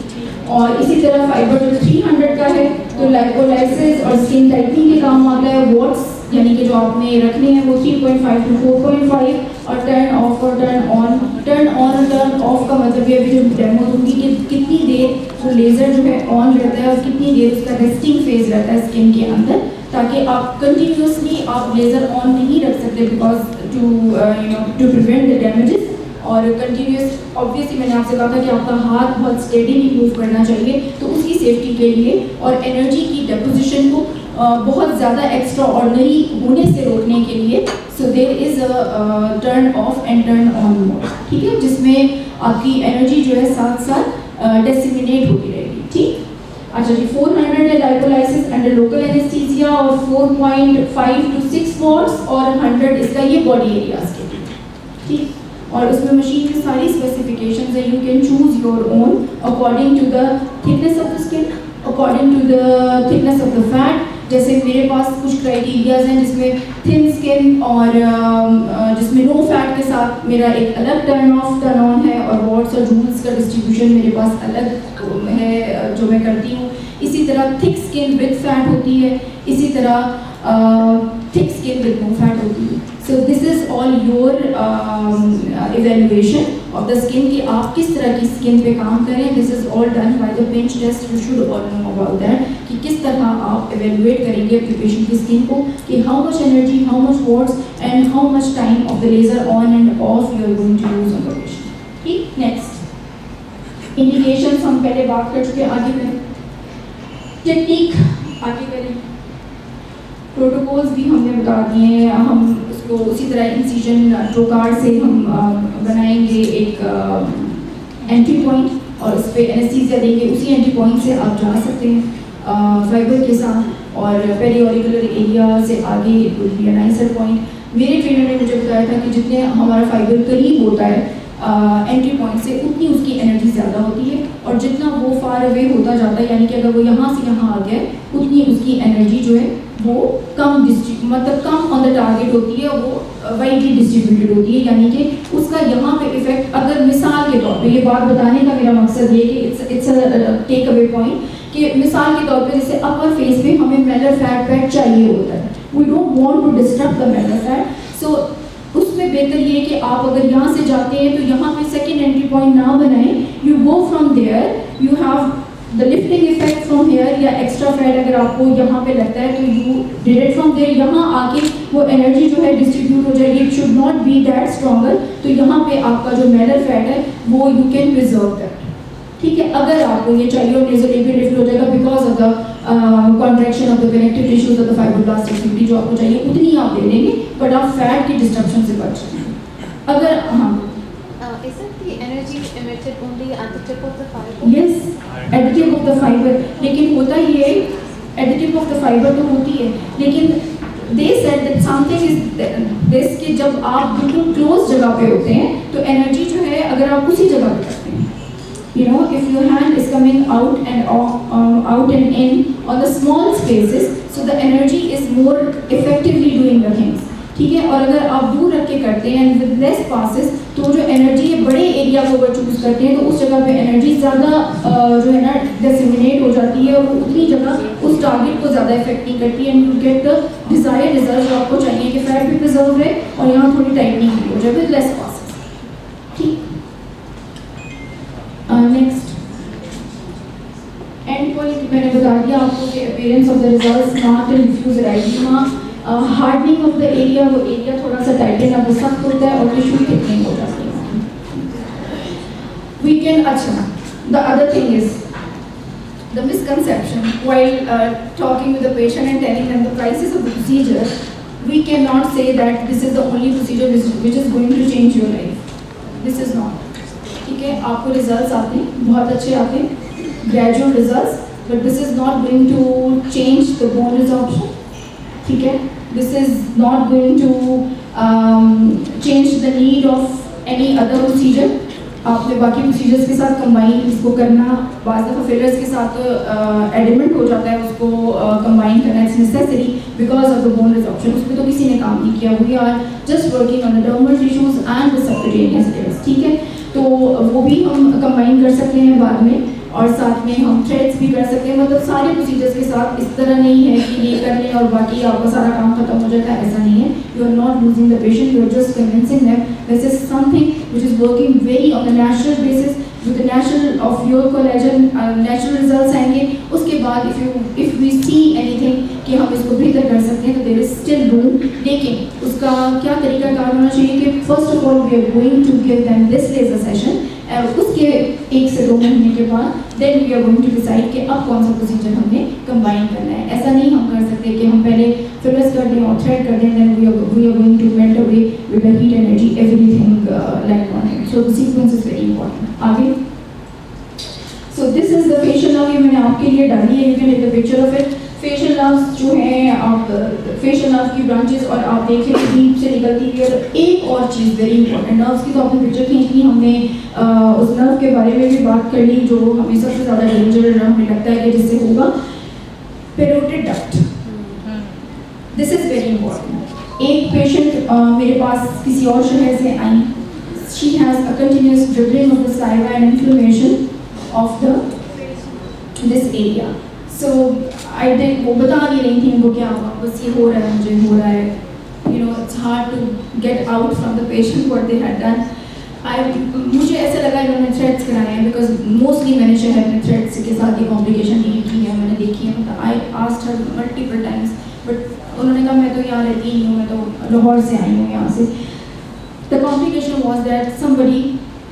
और इसी तरह फाइबर जो 300 का है तो लाइपोलाइसिस और स्किन टाइटनिंग के काम आता है. वॉट्स यानी कि जो आपने रखने हैं वो 3.5 to 4.5 और टर्न ऑफ और टर्न ऑन. टर्न ऑन और टर्न ऑफ का मतलब ये अभी जो डेमो दूंगी कि कितनी देर वो लेज़र जो है ऑन रहता है और कितनी देर उसका रेस्टिंग फेज रहता है स्किन के अंदर, ताकि आप कंटिन्यूसली आप लेज़र ऑन नहीं रख सकते because to prevent the damages. और कंटिन्यूस ऑब्वियसली मैंने आपसे कहा था कि आपका हाथ बहुत स्टेडीली मूव करना चाहिए, तो उसकी सेफ्टी के लिए और एनर्जी की डेपोजिशन को बहुत ज़्यादा एक्स्ट्रा ऑर्डिनरी होने से रोकने के लिए so there is a turn off and turn on mode. ठीक है, जिसमें आपकी एनर्जी जो है साथ साथ डिसिमिनेट होती रहेगी. ठीक, अच्छा जी, 400 है लाइपोलाइसिस अंडर लोकल एनेस्थीसिया और 4.5 to 6 वॉट्स और 100 इसका ये बॉडी एरियाज के लिए. ठीक, और उसमें मशीन की सारी स्पेसिफिकेशंस है. You can choose your own according to the thickness of the skin, according to the thickness of the fat. जैसे मेरे पास कुछ क्राइटेरियाज हैं जिसमें थिन स्किन और जिसमें नो फैट के साथ मेरा एक अलग टर्न ऑफ टर्न ऑन है और वॉट्स और जूल्स का डिस्ट्रीब्यूशन मेरे पास अलग है जो मैं करती हूँ. इसी तरह थिक स्किन विद फैट होती है, इसी तरह thick skin with no fat होती है. So this is all your evaluation of the skin कि आप किस तरह की स्किन पे काम करें. This is all done by the bench test. You should all know about that कि किस तरह आप इवेल्युएट करेंगे अपनी पेशेंट की स्किन को कि how much energy, how much watts and how much time of the laser on and off you are going to use on the patient. ठीक, नेक्स्ट इंडिकेशंस हम पहले बात कर चुके हैं. आगे करें टेक्निक, आगे करें प्रोटोकॉल्स भी हमने बता दिए. हम उसको उसी तरह इंसिजन ट्रोकार से हम बनाएंगे एक एंट्री पॉइंट और उस पर एनेस्थीसिया देंगे. उसी एंट्री पॉइंट से आप जा सकते हैं फाइबर के साथ. और पेरियोरिकुलर एरिया से आगे it will be a nicer point. मेरे ट्रेनर ने मुझे बताया था कि जितने हमारा फाइबर करीब होता है एंट्री पॉइंट से उतनी उसकी एनर्जी ज़्यादा होती है, और जितना वो फार अवे होता जाता है, यानी कि अगर वो यहाँ से यहाँ आ गया उतनी उसकी एनर्जी जो है वो कम मतलब कम ऑन द टारगेट होती है, वो वाइडली डिस्ट्रीब्यूटेड होती है। यानी कि उसका यहाँ पे इफेक्ट, अगर मिसाल के तौर पे ये बात बताने का मेरा मकसद ये कि इट्स टेक अवे पॉइंट कि मिसाल के तौर पे जैसे अपर फेस पे हमें मेलर फैट पैड चाहिए होता है, we don't want to disturb the malar fat, so उसमें बेहतर ये है कि आप अगर यहाँ से जाते हैं तो यहाँ पे सेकेंड एंट्री पॉइंट ना बनाएं, you go from there, you have the lifting effect from here, या एक्स्ट्रा फैट अगर आपको यहाँ पे लगता है तो you did it from there, यहाँ आके वो एनर्जी जो है डिस्ट्रीब्यूट हो जाएगी, it should not be that stronger, तो यहाँ पे आपका जो मेलर फैट है वो यू कैन प्रिजर्व दैट, ठीक है। अगर आपको ये चाहिए और नेज़ोलेबियल लिफ्ट हो जाएगा because of the contraction of the connective tissues of the fibroblast activity जो आपको चाहिए उतनी आप ले लेंगे, बट आप फैट की डिस्ट्रक्शन से बच जाएंगे। अगर हाँ Isn't the energy emitted only at the tip of the fiber? Yes, at the tip of the fibre, लेकिन होता ये at the tip of the fibre तो होती है, लेकिन they said that something is this कि जब आप बिल्कुल क्लोज जगह पे होते हैं तो एनर्जी जो है अगर आप उसी जगह पे करते हैं, you know, if your hand is coming out and in on the small spaces, so the energy is more effectively doing the things, ठीक है। और अगर आप दूर रख के करते हैं and with less passes, तो जो एनर्जी है बड़े एरिया को अगर चूज करते हैं तो उस जगह पे एनर्जी ज़्यादा जो है ना डिसेमिनेट हो जाती है, और वो उतनी जगह उस टारगेट को ज़्यादा इफेक्ट नहीं करती है, and you get the desired result जो आपको चाहिए कि फैट भी प्रिजर्व रहे और यहाँ थोड़ी टाइटनिंग भी हो जाए विद लेस पासेस, ठीक। नेक्स्ट एंड पॉइंट मैंने बता दिया आपको कि appearance of the results, not diffuse edema, hardening of the area, वो एरिया थोड़ा सा टाइटन अब सख्त होता है और टिश्यू थिकनिंग हो जाती है। वी कैन, अच्छा the other thing is the misconception while talking with the patient and telling them the prices of the procedure, we can not say that this is the only procedure which is going to change your life, this is not, ठीक है। आपको results आते हैं, बहुत अच्छे आते हैं, gradual results, but this is not going to change the bone resorption, ठीक है। This is not going to change the need of any other procedure. आपने बाकी प्रोसीजर्स के साथ कंबाइन इसको करना, बाज़ दफ़ा फिलर्स के साथ एडिमेंट हो जाता है, उसको कंबाइन करना it's necessary because of the bone resorption, उसमें तो किसी ने काम नहीं किया, we are just working on the dermal tissues and the subcutaneous layers, ठीक है। तो वो भी हम कंबाइन कर सकते हैं बाद में, और साथ में हम थ्रेड्स भी कर सकते हैं, मतलब सारे प्रोसीजर्स के साथ। इस तरह नहीं है कि ये कर लें और बाकी आपका सारा काम खत्म हो जाता है, ऐसा नहीं है। You are not losing the patient, you are just convincing them this is something which is working very on the natural basis with the natural of your collagen, natural results आएंगे। उसके बाद इफ वी सी एनीथिंग कि हम इसको बेहतर कर सकते हैं तो देयर इज स्टिल रूम, लेकिन उसका क्या तरीकाकार होना चाहिए कि first of all we are going to give them this laser session, उसके 1 से 2 महीने के बाद then we are going to decide कि अब कौन सा प्रोसीजर हमने कंबाइन करना है। ऐसा नहीं हम कर सकते कि हम पहले फिलर्स कर दें और थ्रेड कर दें, then we are going to melt away with the heat energy everything like on it, so the sequence is very important. आगे, so this is the facial nerve, ये मैंने आपके लिए डाली है, you can take the picture of it. Facial nerves जो हैं, आप फेशियल नर्व की ब्रांचेस और आप देखें डीप से निकलती हुई। और एक और चीज़ वेरी इंपॉर्टेंट, नर्व्स की तो आपने पिक्चर खींच ली, हमने उस नर्व के बारे में भी बात कर ली जो हमें सबसे ज़्यादा डेंजर हमें लगता है कि जिससे होगा parotid duct, this is very important. एक पेशेंट मेरे पास किसी और शहर से आई, she has a continuous dribbling of the saliva and inflammation of the this area, so I did, वो बता नहीं रही थी उनको क्या हुआ, बस ये हो रहा है, मुझे हो रहा है, you know it's hard to get out from the patient what they had done. मुझे ऐसा लगा इन्होंने थ्रेड्स कराए हैं, बिकॉज मोस्टली मैंने शहर में थ्रेड्स के साथ ये कॉम्प्लिकेशन डील की है, मैंने देखी है, मतलब I asked her multiple times, but उन्होंने कहा मैं तो यहाँ रहती ही नहीं हूँ, मैं तो लाहौर से आई हूँ यहाँ से। The complication was that somebody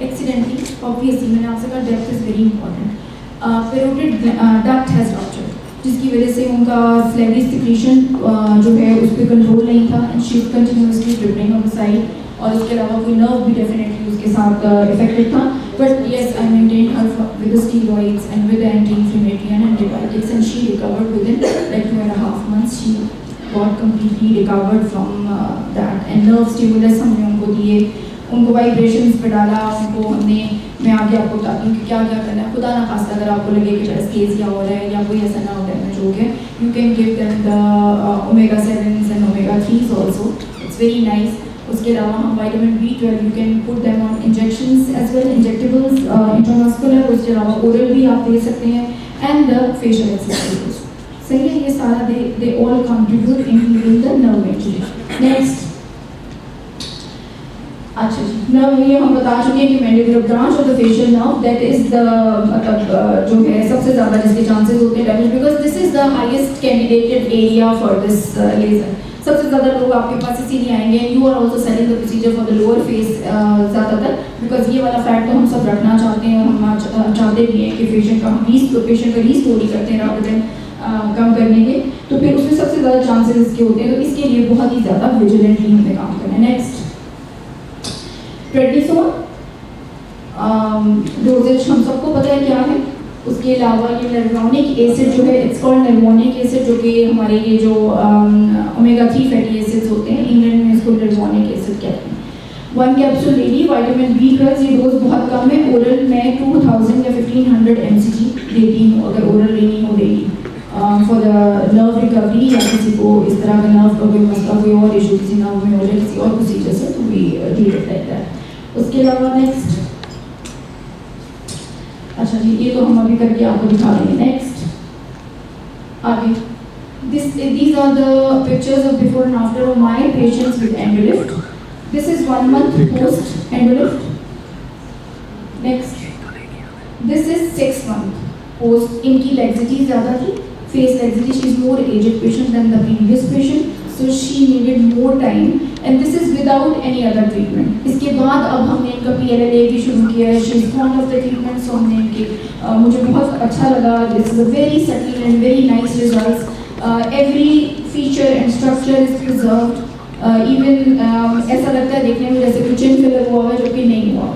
accidentally, obviously मैंने आपसे कहा depth is very important, parotid duct has ruptured, जिसकी वजह से उनका फ्लेगी सिक्रीशन जो है उस पर कंट्रोल नहीं था and she continuously dripping on the side, और उसके अलावा कोई नर्व भी डेफिनेटली उसके साथ इफेक्टेड था. But yes, I maintain her with the steroids and with anti inflammatory and antibiotics and she recovered with in like 2.5 months. She got completely recovered from that. And nerve stimulus हमने उनको दिए, उनको vibrations पे डाला, उनको हमने, मैं आगे आपको बताती हूँ कि क्या क्या करना है. खुदा ना खास्ता अगर आपको लगे कि एस्केजिया हो रहा है या कोई ऐसा ना हो डैमेज हो गया, you can give them the omega 7s and omega 3s also. It's very nice. उसके अलावा हम vitamin B12 you can put them on injections as well, injectables, intramuscular. उसके अलावा oral भी आप दे सकते हैं, and the facial exercises. सही है, ये सारा they all contribute including the nerve injury. Next. अच्छा जी, नर्व ये हम बता चुके हैं कि mandibular branch of the facial nerve that is the मतलब जो है सबसे ज़्यादा जिसके चांसेस होते हैं damage, because this is the highest candidated area for this laser. सबसे ज़्यादा लोग आपके पास इसीलिए आएंगे. You are also selling the procedure for the lower face ज़्यादातर, बिकॉज ये वाला फैक्ट तो हम सब रखना चाहते हैं और हम चाहते भी हैं कि पेशेंट का रीस्टोरी करते हैं रादर देन कम करने के. तो फिर उसमें सबसे ज़्यादा चांसेस इसके होते हैं, तो इसके लिए बहुत ही ज़्यादा विजिलेंटली हमें काम करना है. नेक्स्ट, प्रेडनिसोन डोजेज हम सबको पता है क्या है. उसके अलावा ये नेर्वोनिक एसिड जो है, इट्स कॉल्ड नेर्वोनिक एसिड, जो कि हमारे ये जो ओमेगा 3 फैटी एसिड्स होते हैं, इंग्लैंड में इसको नेर्वोनिक एसिड कहते हैं. 1 कैप्सूल डेली. विटामिन B12 ये डोज बहुत कम है. ओरल में 2000 या 1500 mcg देती हूँ अगर ओरल लेनी हो daily for the nerve recovery, या किसी को इस तरह का नर्व का कोई मसला, कोई और इशू किसी नर्व में हो जाए किसी और प्रोसीजर से, तो we deal it like that. उसके अलावा नेक्स्ट, अच्छा जी ये तो हम अभी करके आपको दिखा देंगे. नेक्स्ट आगे, these are the pictures of before and after of my patients with endolift. This is 1 month post endolift. Next, this is 6 month post. इनकी laxity ज़्यादा थी, face laxity. She is more aged patient than the previous patient, so she needed more time. And this is without any other treatment. इसके बाद अब हमने इनका PLLA भी शुरू किया है. She is fond of the treatment, so हमने इनके मुझे बहुत अच्छा लगा. This is a very subtle and very nice results. Every feature and structure is preserved. Even ऐसा लगता है देखने में जैसे कुछ फिलर हुआ है जो कि नहीं हुआ.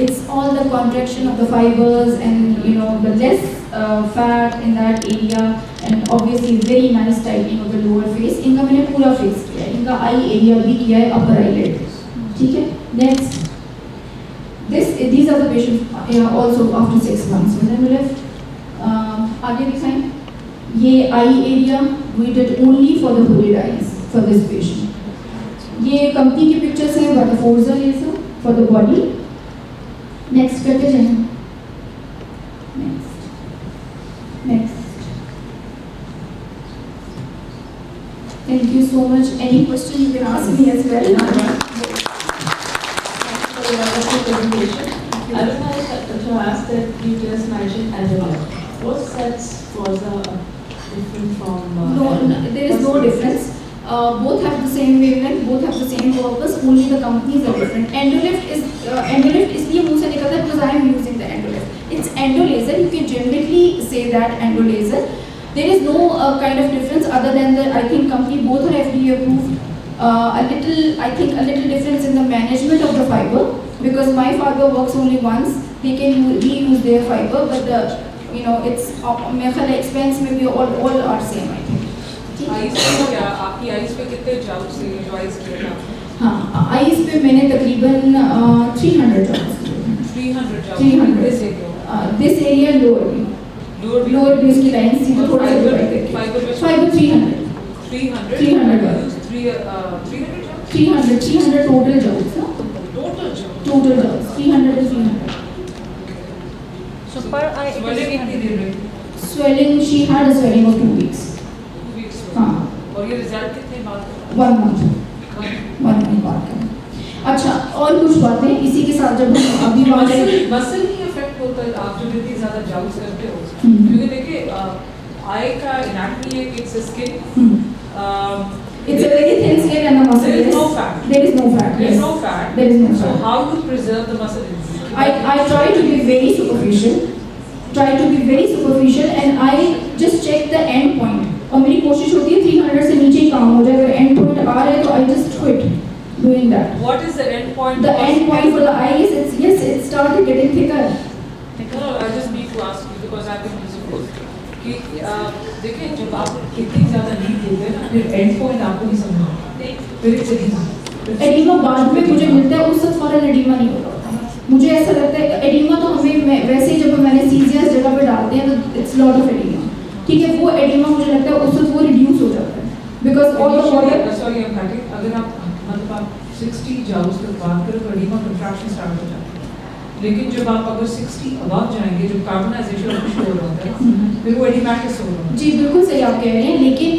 It's all the contraction of the fibers and you know the less fat in that area, and obviously very nice tightening of the lower face. इनका मैंने पूरा फेस किया है, इनका आई एरिया भी किया है, अपर आईलिड. ठीक है. Next, these are the patients also after 6 months with endolift. आगे दिखाएं. ये eye area we did only for the hooded eyes for this patient. ये कंपनी की पिक्चर्स हैं but Forza laser for the body. Next करते जाएं. Next. Thank you so much. Any question you can ask me as well. I would like to ask that you just mentioned endolift. What sets was different from? No, there is no difference. Both have the same wavelength, both have the same purpose. Only the companies are different. Endolift इसलिए मुंह से निकलता है because I am using the endolift. It's endolaser. You can generally say that endolaser. There is no kind of difference other than the, I think company both are FDA approved. A little difference in the management of the fiber, because my fiber works only once. They can reuse their fiber, but the it's मेरे ख्याल expense में भी all are same I think. Ice पे क्या आपकी ice पे कितने जाउट से जो आइस किया था? हाँ, आइस पे मैंने तकरीबन 300 जाउट्स किए. 300 जाउट. 300. This area lower भी उसकी लाइन से थोड़ा सा डिवाइड करके. Fiber 300. 300 total joules. Total joules 300 to 300. So per eye it is 300. Swelling, she had a swelling of 2 weeks. 2 weeks. हाँ. और ये रिजल्ट कितने बाद? 1 month. 1 month बाद का. अच्छा, और कुछ बातें इसी के साथ जब हम अभी मसल ही इफेक्ट होता है आप जो जितनी ज़्यादा जाउट्स करते हो, क्योंकि देखिए आई का एनाटॉमी है कि it's skin. It's a very thin skin and the muscle. There is no fat. There is no fat. There Yes. is no fat. There is no So fat. how you preserve the muscle? I try to be very superficial. try to be very superficial and I just check the end point. और मेरी कोशिश होती है 300 से नीचे ही काम हो जाए. अगर end point आ रहा है तो I just quit doing that. What is the end point? The end point for the eye is it started getting thicker. No, I just need to ask you because I've been listening. कि देखिए जब आप इतनी ज़्यादा नींद लेते हैं ना फिर एंड पॉइंट आपको नहीं समझ आता फिर इट्स एडिमा बाद में मुझे मिलता है उस वक्त फौरन एडिमा नहीं होता. मुझे ऐसा लगता है एडिमा तो हमें वैसे ही जब मैंने सीजियस जगह पे डालते हैं तो इट्स लॉट ऑफ एडिमा. ठीक है, वो एडिमा मुझे लगता है उस वक्त वो रिड्यूस हो जाता है because all the water. Sorry I am cutting. अगर आप मतलब आप 60 जाओ उसके बाद करो तो एडिमा कंट्रैक्शन स्टार्ट हो जाता है. लेकिन जब आप अगर 60 अबव जाएंगे जब कार्बनाइजेशन शुरू हो रहा है फिर वो एडिमेटिस हो रहा है. जी बिल्कुल सही आप कह रहे हैं. लेकिन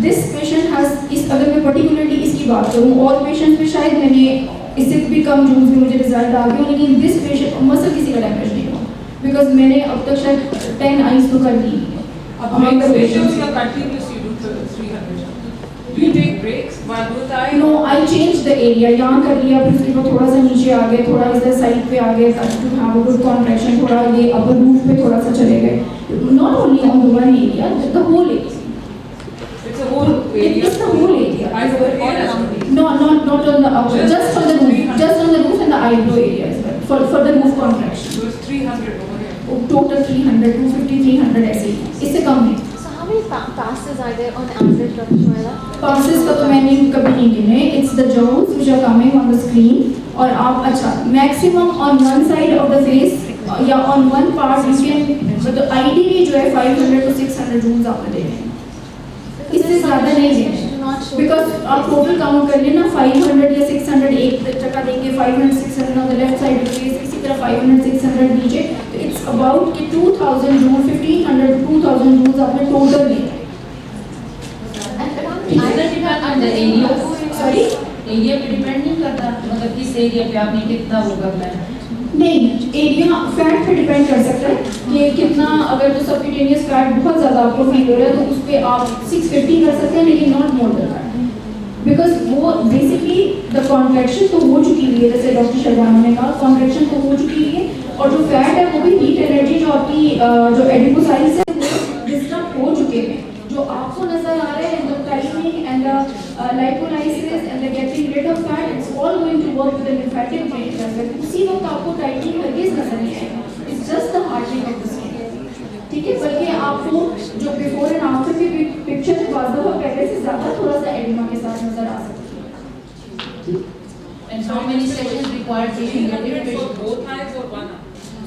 दिस पेशेंट हैज इस अगर मैं पर्टिकुलरली इसकी बात करूँ और पेशेंट्स में शायद मैंने इससे भी कम जून्स में मुझे रिजल्ट आ गए लेकिन दिस पेशेंट मसल किसी का डैमेज नहीं हुआ बिकॉज मैंने अब तक शायद 10 आईज तो कर दी. among the patients you are continuous you do 300. Do you take breaks while both eye? No, I changed the area. यहाँ कर लिया फिर उसके बाद थोड़ा सा नीचे आ गए थोड़ा इधर साइड पे आ गए to have a good contraction. थोड़ा ये upper roof पे थोड़ा सा चले गए. Not only on the one area, the whole area. It's a whole area. It's the whole area. Eyes are all around it. No, not on the upper. Just on the roof. Just on the roof and the eyebrow area as well. For the roof contraction. So it's 300 over here. Total 300, 250, 300 ऐसे ही. इससे कम नहीं. So how many passes are there on average, Dr. Shumaila? Passes का तो मैंने कभी नहीं गिने. It's the zones which are coming on the screen. और आप अच्छा maximum on one side of the face या on one part you can मतलब ideally जो है 500 to 600 zones आपको देने हैं. इससे ज़्यादा नहीं देने. Because आप total count कर लेना 500 या 600 एक जगह देंगे 500 600 on the left side of the face इसी तरह 500 600 नीचे तो it's about कि 2000 zones 1500 to 2000 zones आपने total लेना. on the area. Sorry? Area पे डिपेंड नहीं करता मतलब किस एरिया पे आपने कितना वो करना है. नहीं, एरिया फैट पे डिपेंड कर सकता है कि कितना अगर जो सबक्यूटेनियस फैट बहुत ज़्यादा आपको फील हो रहा है तो उस पर आप 650 कर सकते हैं लेकिन not more than that because वो बेसिकली द कॉन्ट्रैक्शन तो हो चुकी हुई है जैसे डॉक्टर शर्मा ने कहा कॉन्ट्रैक्शन तो हो चुकी है और जो फैट है वो भी हीट एनर्जी जो आपकी जो एडिपोसाइट्स है वो डिस्टर्ब हो चुके हैं. जो आपको नजर आ रहे हैं the tightening and the lipolysis and the getting rid of fat it's all going to work with the lymphatic drainage as well. उसी वक्त आपको टाइटनिंग हरगिज़ नजर नहीं आएगा. It's just the hardening of the skin. ठीक है, बल्कि आपको जो बिफोर एंड आफ्टर की पिक्चर बाज़ दफ़ा पहले से ज़्यादा थोड़ा सा एडिमा के साथ नजर आ सकती है. And how many sessions required to 300 for both eyes or one eye?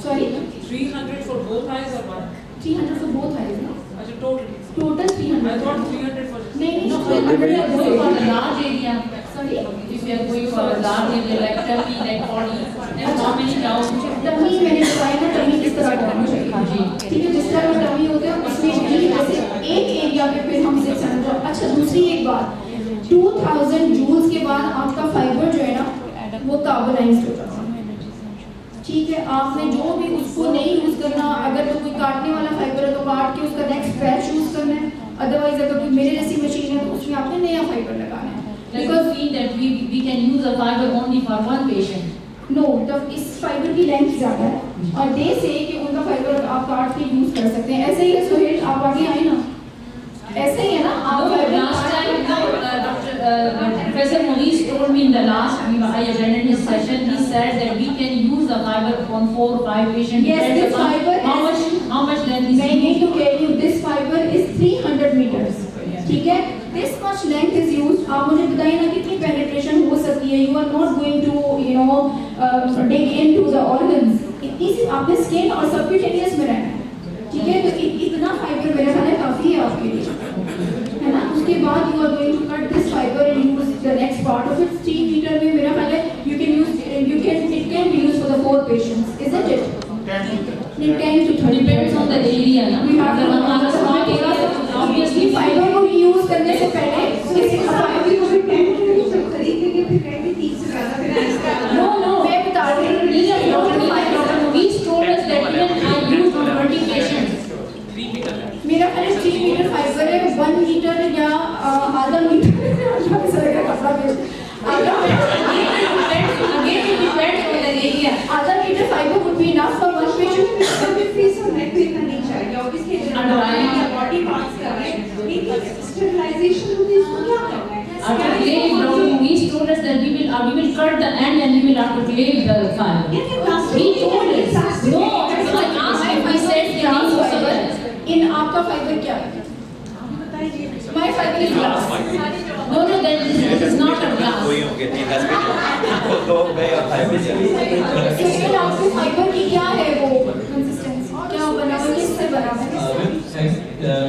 Sorry, 300 for both eyes or one eye? 300 for both eyes ना? अच्छा total. Total 300. I thought 300 for just. नहीं No, नहीं if we are going for the large area, Sorry? if we are going for a large area like tummy, like body, then how many rounds? Tummy मैंने बताया ना tummy किस तरह का होना चाहिए. ठीक है, जिस तरह का टमी होता है उसमें भी जैसे एक एरिया पे फिर हम 600. अच्छा दूसरी एक बात 2000 जूल्स के बाद आपका फाइबर जो है ना वो कार्बोनाइज्ड हो जाता है. ठीक है, आपने जो भी उसको नहीं यूज करना अगर तो कोई काटने वाला फाइबर है तो काट के उसका नेक्स्ट बैच यूज करना है. अदरवाइज अगर कोई मेरे जैसी मशीन है तो उसमें आपने नया फाइबर लगाना है. Does it mean that we can use a fiber only for one patient? No तब इस फाइबर की लेंथ ज़्यादा है और दे से कि उनका फाइबर आप काट के यूज कर सकते हैं. ऐसे ही है सोहेल आप आगे आए ना ऐसे ही है ना आप No, last time, Professor Maurice told me in the last, I attended his session, he said that we can use the fiber on 4 or 5 patients. Yes, depends this upon fiber how much length is I need to tell you this fiber is 300 meters. ठीक है, this much length is used. आप मुझे बताइए ना कितनी penetration हो सकती है. You are not going to dig into the organs. इतनी सी आपने skin और subcutaneous में रहना है. ठीक है, तो इतना फाइबर मेरे ख्याल है काफी है आपके लिए, है ना. उसके बाद you are going to cut this fiber and use the next part of it. 3 meter में मेरा ख्याल है it can be used for the 4 patients, isn't it? 10 to 30. depends on the area. Na? We have अगर to हमारा small area है, तो obviously fibre को use करने से पहले किसी फाइबर को भी 10 to खरीदेंगे फिर कहेंगे 30 से ज़्यादा फिर No, मैं बता रही हूँ. Dr. Maurice told us that even I used on 20 patients. मेरा ख्याल 3 मीटर फाइबर है 1 मीटर या आधा मीटर कपड़ा आधा metre fibre would be enough for one patient. Fees होने we will cut the end and we will have to play the fiber. He told it. No, I asked him, he said glass fiber. इन आपका fibre क्या है? My fiber is glass. No, that is not a glass. Suhail, आपके fibre की क्या है वो consistency? क्या बना हुआ, किससे बना हुआ है?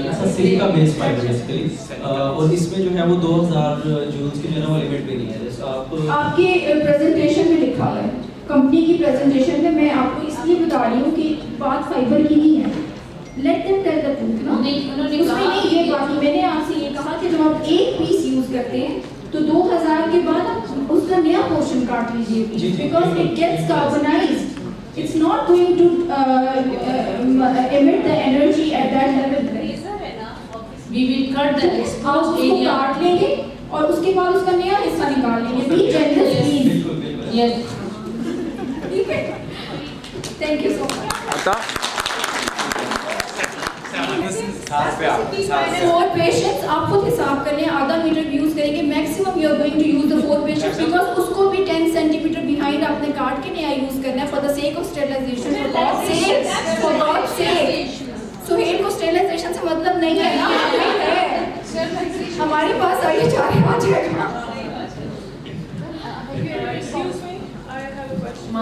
ऐसा सिल्क का बेस फाइबर बेसिकली, और इसमें जो है वो 2000 जूल्स की जो है ना वो लिमिट भी नहीं है। जैसे आप आपके प्रेजेंटेशन में लिखा हुआ है, कंपनी की प्रेजेंटेशन में, मैं आपको इसलिए बता रही हूँ कि बात फाइबर की नहीं है। Let them tell the truth ना। नहीं, उन्होंने उसमें कहा- नहीं, ये बात नहीं। मैंने आपसे ये कहा कि जब आप एक पीस यूज करते हैं तो 2000 के बाद आप उसका नया पोर्शन काट लीजिए, जी, जी, बिकॉज बिल्कुल। It gets carbonized. It's not going to emit the energy at that level. We will cut the आप exposed उसको area. काट लेंगे और उसके बाद उसका नया हिस्सा निकाल लेंगे. Be generous, please. बिल्कुल बिल्कुल Yes. ठीक है? Thank you so much. Four patients आप खुद हिसाब कर लें, आधा मीटर यूज करेंगे maximum, you are going to use the four patients, because उसको भी 10 सेंटीमीटर बिहाइंड आपने काट के नया यूज करना है for the sake of sterilisation, for god sake. Suhail को स्टेरिलाइजेशन से मतलब नहीं है ना, है हमारे पास आइए, चाहे आ जाएगा. Excuse me, I have a question.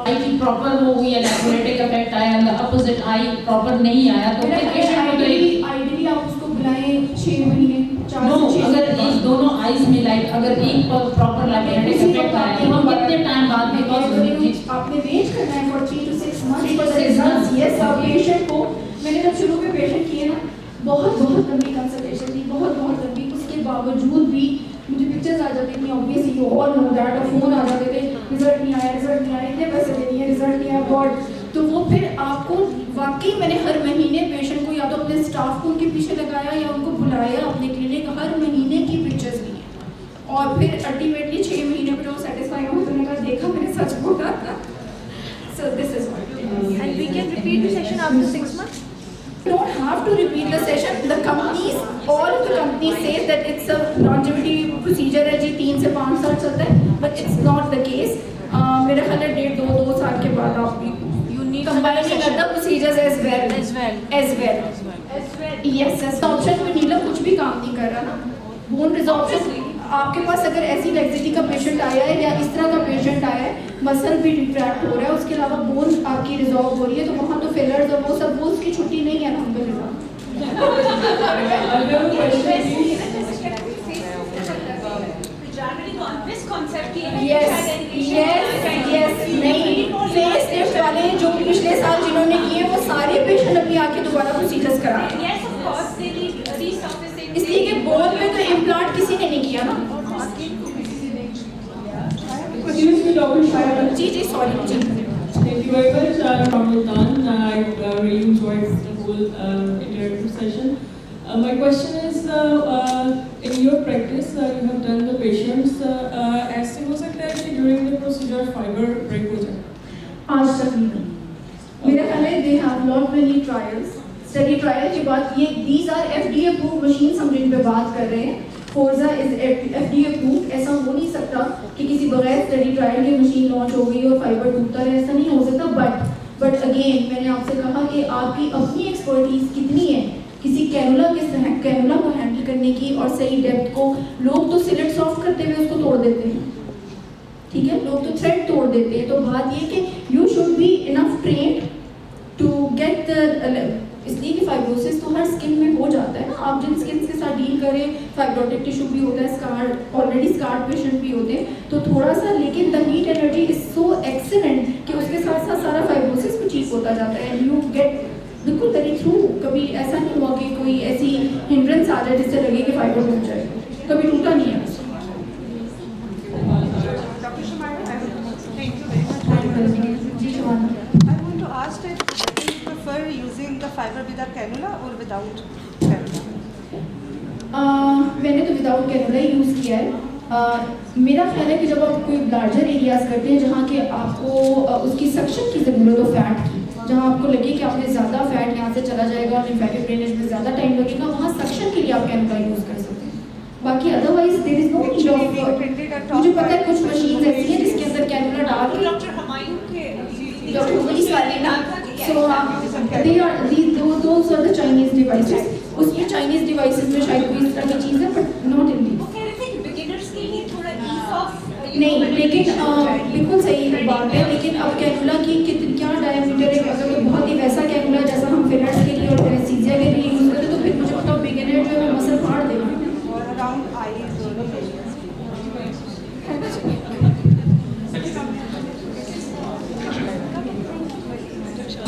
आई की प्रॉपर वो हुई है, नेफ्रोटिक इफेक्ट आया, अपोजिट आई प्रॉपर नहीं आया, तो फिर पेशेंट को तो आइडियली आप उसको बुलाएं 6 महीने 4 नो, से 6 अगर एक दोनों आईज में लाइट, अगर एक प्रॉपर नेफ्रोटिक इफेक्ट आया तो हम कितने टाइम बाद बिकॉज आपने वेट करना है for 3 to 6 months for the results. Yes, आप पेशेंट को, मैंने जब शुरू में पेशेंट किए ना, बहुत लंबी कंसल्टेशन थी, बहुत लंबी. उसके बावजूद भी मुझे पिक्चर्स आ जाती थी, obviously you all know that, और फोन आ जाते थे, रिजल्ट नहीं आया, इतने पैसे देनी है, रिजल्ट नहीं आया, गॉड. तो वो फिर आपको वाकई, मैंने हर महीने पेशेंट को या तो अपने स्टाफ को उनके पीछे लगाया या उनको बुलाया अपने क्लिनिक, हर महीने की पिक्चर्स ली, और फिर अल्टीमेटली 6 महीने पर वो सेटिस्फाई हो, तो मैंने कहा देखा, मैंने सच बोला. So this is what. And we can repeat the session after 6 months? You don't have to repeat the session. The companies, all of the companies say that it's a longevity procedure है जी, 3 से 5 साल चलता है, but it's not the case. मेरा ख्याल है 1.5-2 साल के बाद आप You need combining other procedures as well. Yes, option में नीला कुछ भी काम नहीं कर रहा ना. बोन रिजॉर्प्शन, आपके पास अगर ऐसी लेक्सिटी का पेशेंट आया है या इस तरह का पेशेंट आया है, मसल भी रिट्रैक्ट हो रहा है, उसके अलावा बोन आपकी रिजॉल्व हो रही है, तो वहाँ तो फिलर्स और वो सब, वो उसकी छुट्टी नहीं है अल्हम्दुलिल्लाह. Yes, नहीं, फेस लिफ्ट वाले जो पिछले साल जिन्होंने किए, वो सारे पेशेंट अपनी आके दोबारा प्रोसीजर्स करा रहे हैं, इसलिए कि बोन में तो इम्प्लांट किसी ने नहीं किया ना. Excuse me, Dr. Shaya. जी, सॉरी जी. Thank you very much. I'm from Multan. I really enjoyed the whole interactive session. My question is, in your practice, you have done the patients. ऐसे हो सकता है कि during the procedure fiber break हो जाए? आज तक नहीं. मेरा ख्याल है they have lot many trials. Study trial के बाद ये these are FDA approved machines, हम जिन पे बात कर रहे हैं. Forza is FDA approved. ऐसा हो नहीं सकता कि किसी बगैर स्टडी ट्रायल की मशीन लॉन्च हो गई और फाइबर टूटता रहे, ऐसा नहीं हो सकता. बट अगेन मैंने आपसे कहा कि आपकी अपनी एक्सपर्टीज कितनी है किसी कैनुला को हैंडल करने की और सही डेप्थ को. लोग तो सिलेट सॉफ्ट करते हुए उसको तोड़ देते हैं, ठीक है, लोग तो थ्रेड तोड़ देते हैं. तो बात ये कि you should be enough trained to get the, इसलिए कि फाइब्रोसिस तो हर स्किन में हो जाता है ना. आप जिन स्किन के साथ डील करें, फाइब्रोटिक टिश्यू भी होता है, स्कार्ड, ऑलरेडी स्कार्ड पेशेंट भी होते हैं, तो थोड़ा सा, लेकिन the heat energy is so excellent कि उसके साथ साथ सारा फाइब्रोसिस भी ठीक होता जाता है. एंड यू गेट बिल्कुल वेरी थ्रू. कभी ऐसा नहीं हुआ कि कोई ऐसी हिंड्रेंस आ जाए जिससे लगे कि फाइबर टूट जाए, कभी टूटा नहीं है. Dr. Shamaya, thank you very much. Ji Shabana. I want to ask that whether you prefer using the fiber with a cannula or without cannula? मैंने तो विदाउट कैनुला ही यूज़ किया है. मेरा ख्याल है कि जब आप कोई लार्जर एरियाज करते हैं जहाँ के आपको उसकी सक्शन की ज़रूरत हो, फैट की, जहाँ आपको लगे कि आपने ज़्यादा फैट यहाँ से चला जाएगा और लिम्फेटिक ड्रेनेज में ज़्यादा टाइम लगेगा, वहाँ सक्शन के लिए आप कैनुला यूज़ कर सकते हैं. बाकी otherwise there is no need of मुझे पता है कुछ मशीन्स ऐसी हैं जिसके अंदर कैनुला डाल के डॉक्टर हुमायूं के डॉक्टर पुलिस वाले ना so they are those are the Chinese devices उसमें चाइनीज डिवाइसेस में शायद कोई इस तरह की चीज़ है बट नॉट इन दी नहीं लेकिन बिल्कुल सही बात है लेकिन अब कैनुला की क्या डायमीटर है अगर वो बहुत ही वैसा कैनुला जैसा हम फिलर्स के लिए और एनेस्थीसिया के लिए यूज़ करते तो फिर मुझे बताओ बिगिनर जो है मसल फाड़ देगा और around eyes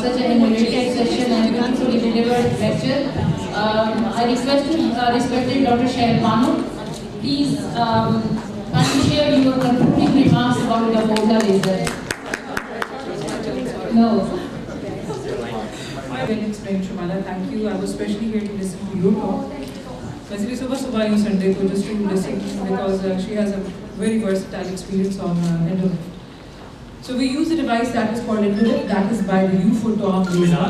Such an innovative session and beautifully delivered lecture. I request respected Dr. Shail Bano, please can you share your concluding remarks about the Boda laser? No. I will explain, Shumala. Thank you. I was especially here to listen to your talk. Basically, सुबह you Sunday को just to listen because she has a very versatile experience on endolift. So we use a device that is called endolift, that is by the U-photon laser.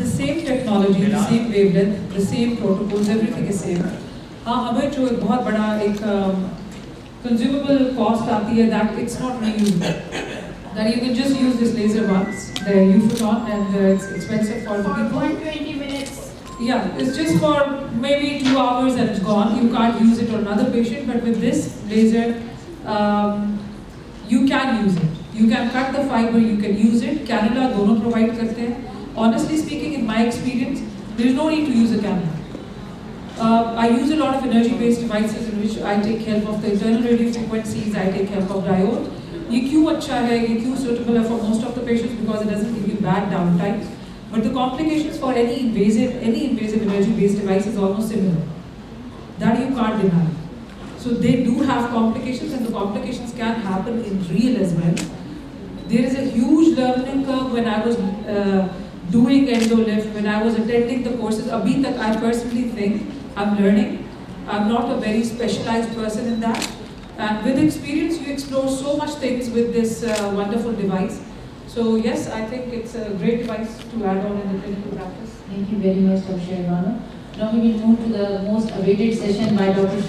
The same technology, the same wavelength, the same protocols, everything is same. हाँ हमें जो एक बहुत बड़ा एक consumable cost आती है that it's not reusable. That you can just use this laser once, the U-photon, and it's expensive for the people. 120 minutes. Yeah, it's just for maybe 2 hours and it's gone. You can't use it on another patient, but with this laser, you can use it. You can cut the fiber, you can use it. Cannula दोनों provide करते हैं. Honestly speaking, in my experience, there is no need to use a cannula. I use a lot of energy-based devices in which I take help of the internal radio frequencies, I take help of diode. ये क्यों अच्छा है, ये क्यों suitable है for most of the patients because it doesn't give you bad downtime. But the complications for any invasive energy-based device is almost similar. That you can't deny. So they do have complications, and the complications can happen in real as well. There is a huge learning curve when I was doing endolift, when I was attending the courses. Abhi tak I personally think I'm learning. I'm not a very specialized person in that. And with experience, you explore so much things with this wonderful device. So yes, I think it's a great device to add on in the clinical practice. Thank you very much, Dr. Shail Bano. Now we will move to the most awaited session by Dr.